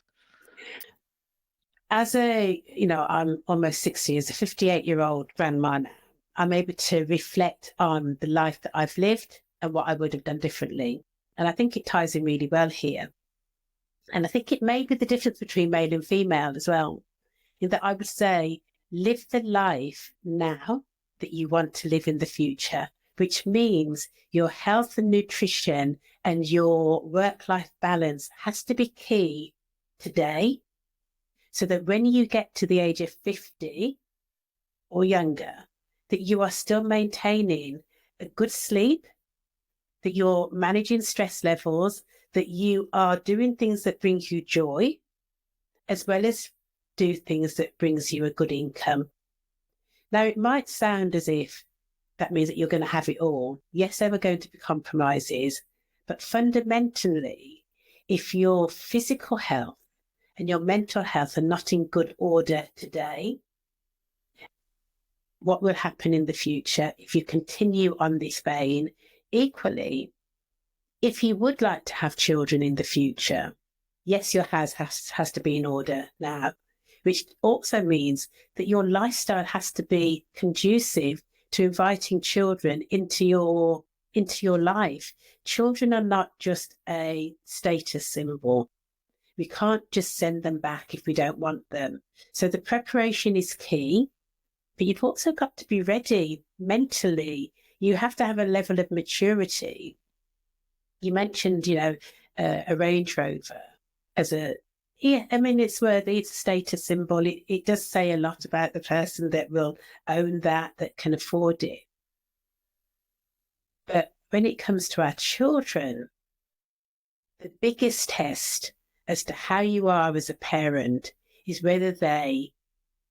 As I'm almost 60, as a 58-year-old grandma now, I'm able to reflect on the life that I've lived and what I would have done differently. And I think it ties in really well here. And I think it may be the difference between male and female as well, in that I would say, live the life now that you want to live in the future, which means your health and nutrition and your work-life balance has to be key today, so that when you get to the age of 50 or younger, that you are still maintaining a good sleep, that you're managing stress levels, that you are doing things that bring you joy, as well as do things that brings you a good income. Now, it might sound as if that means that you're going to have it all. Yes, there are going to be compromises, but fundamentally, if your physical health and your mental health are not in good order today, what will happen in the future if you continue on this vein? Equally, if you would like to have children in the future, yes, your house has to be in order now, which also means that your lifestyle has to be conducive to inviting children into your life. Children are not just a status symbol. We can't just send them back if we don't want them. So the preparation is key, but you've also got to be ready mentally. You have to have a level of maturity. You mentioned, a Range Rover as it's worthy. It's a status symbol. It does say a lot about the person that will own that can afford it. But when it comes to our children, the biggest test as to how you are as a parent is whether they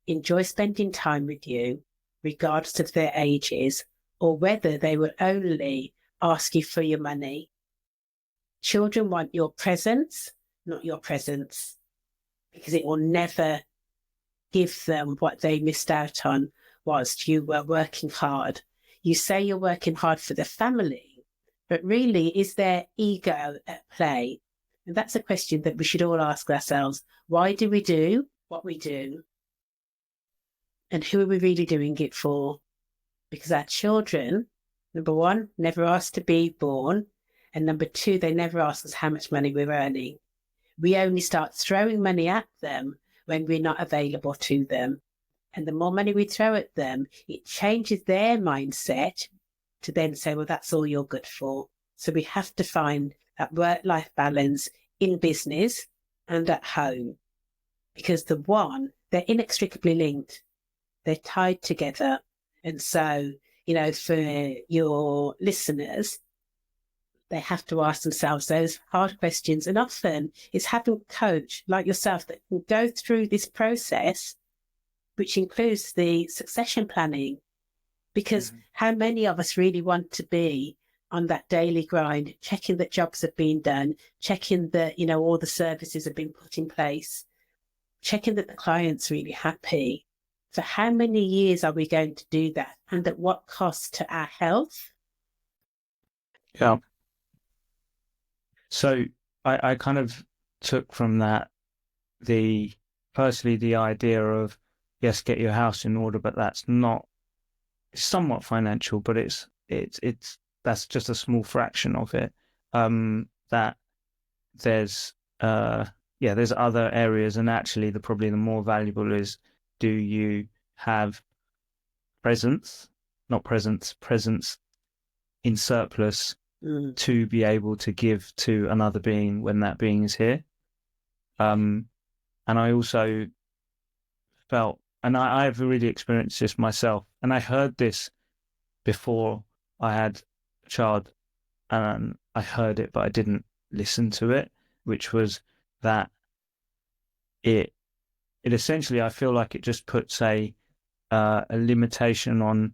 enjoy spending time with you, regardless of their ages, or whether they will only ask you for your money. Children want your presence, not your presence, because it will never give them what they missed out on whilst you were working hard. You say you're working hard for the family, but really, is there ego at play? And that's a question that we should all ask ourselves. Why do we do what we do? And who are we really doing it for? Because our children, number one, never asked to be born. And number two, they never ask us how much money we're earning. We only start throwing money at them when we're not available to them. And the more money we throw at them, it changes their mindset to then say, well, that's all you're good for. So we have to find that work-life balance in business and at home. Because they're inextricably linked. They're tied together. And so, for your listeners, they have to ask themselves those hard questions. And often it's having a coach like yourself that can go through this process, which includes the succession planning. Because how many of us really want to be on that daily grind, checking that jobs have been done, checking that, all the services have been put in place, checking that the client's really happy. For how many years are we going to do that? And at what cost to our health? Yeah. So I kind of took from that firstly the idea of, yes, get your house in order, but that's not, it's somewhat financial, but it's that's just a small fraction of it. That there's there's other areas, and actually probably the more valuable is, do you have presence in surplus to be able to give to another being when that being is here. And I also felt, and I've really experienced this myself, and I heard this before I had a child, and I heard it, but I didn't listen to it, which was that it essentially, I feel like it just puts a limitation on,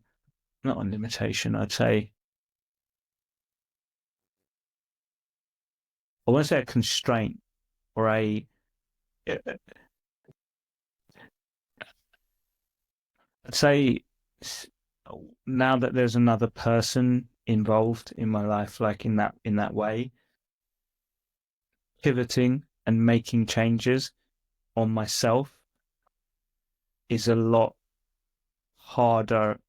not a limitation, I'd say, I want to say a constraint or I'd say now that there's another person involved in my life, like in that way, pivoting and making changes on myself is a lot harder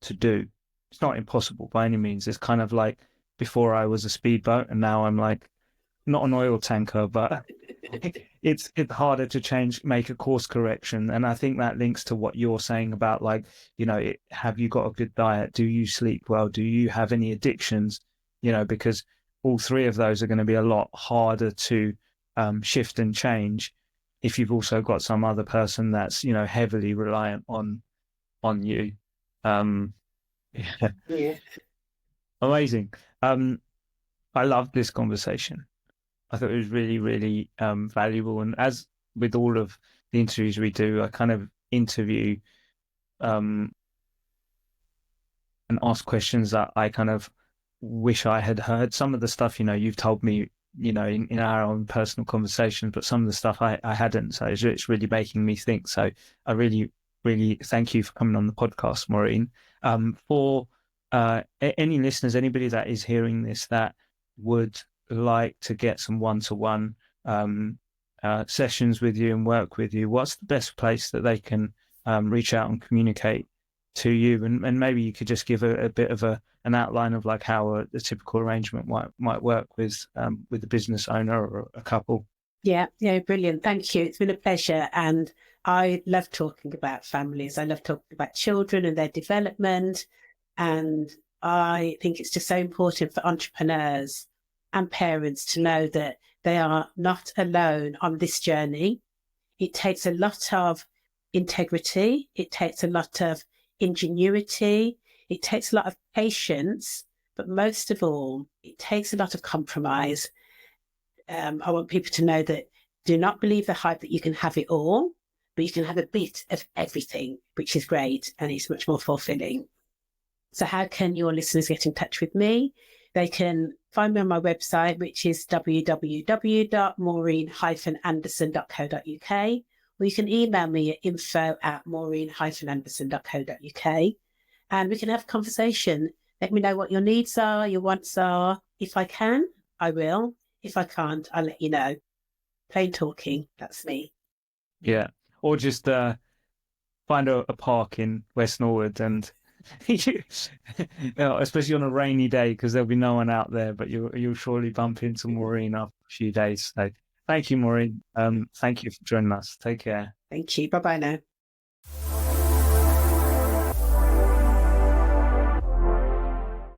to do. It's not impossible by any means. It's kind of like before I was a speedboat and now I'm like not an oil tanker, but it's harder to make a course correction. And I think that links to what you're saying about, like, have you got a good diet? Do you sleep well? Do you have any addictions? Because all three of those are going to be a lot harder to shift and change if you've also got some other person that's, heavily reliant on you. Yeah. Amazing. I loved this conversation. I thought it was really, really valuable. And as with all of the interviews we do, I kind of interview and ask questions that I kind of wish I had heard. Some of the stuff, you've told me in our own personal conversations, but some of the stuff I hadn't. So it's really making me think. So I really, really thank you for coming on the podcast, Maureen. For any listeners, anybody that is hearing this that would like to get some one-to-one sessions with you and work with you, what's the best place that they can reach out and communicate to you? And maybe you could just give a bit of an outline of like how a typical arrangement might work with the business owner or a couple. Yeah, brilliant. Thank you. It's been a pleasure. And I love talking about families. I love talking about children and their development. And I think it's just so important for entrepreneurs and parents to know that they are not alone on this journey. It takes a lot of integrity. It takes a lot of ingenuity. It takes a lot of patience. But most of all, it takes a lot of compromise. I want people to know that do not believe the hype that you can have it all, but you can have a bit of everything, which is great and it's much more fulfilling. So how can your listeners get in touch with me? They can find me on my website, which is www.maureen-anderson.co.uk, or you can email me at info@maureen-anderson.co.uk, and we can have a conversation. Let me know what your needs are, your wants are. If I can, I will. If I can't, I'll let you know. Plain talking, that's me. Yeah. Or just find a park in West Norwood and especially on a rainy day, because there'll be no one out there, but you'll surely bump into Maureen after a few days. So thank you, Maureen. Thank you for joining us. Take care. Thank you. Bye-bye now.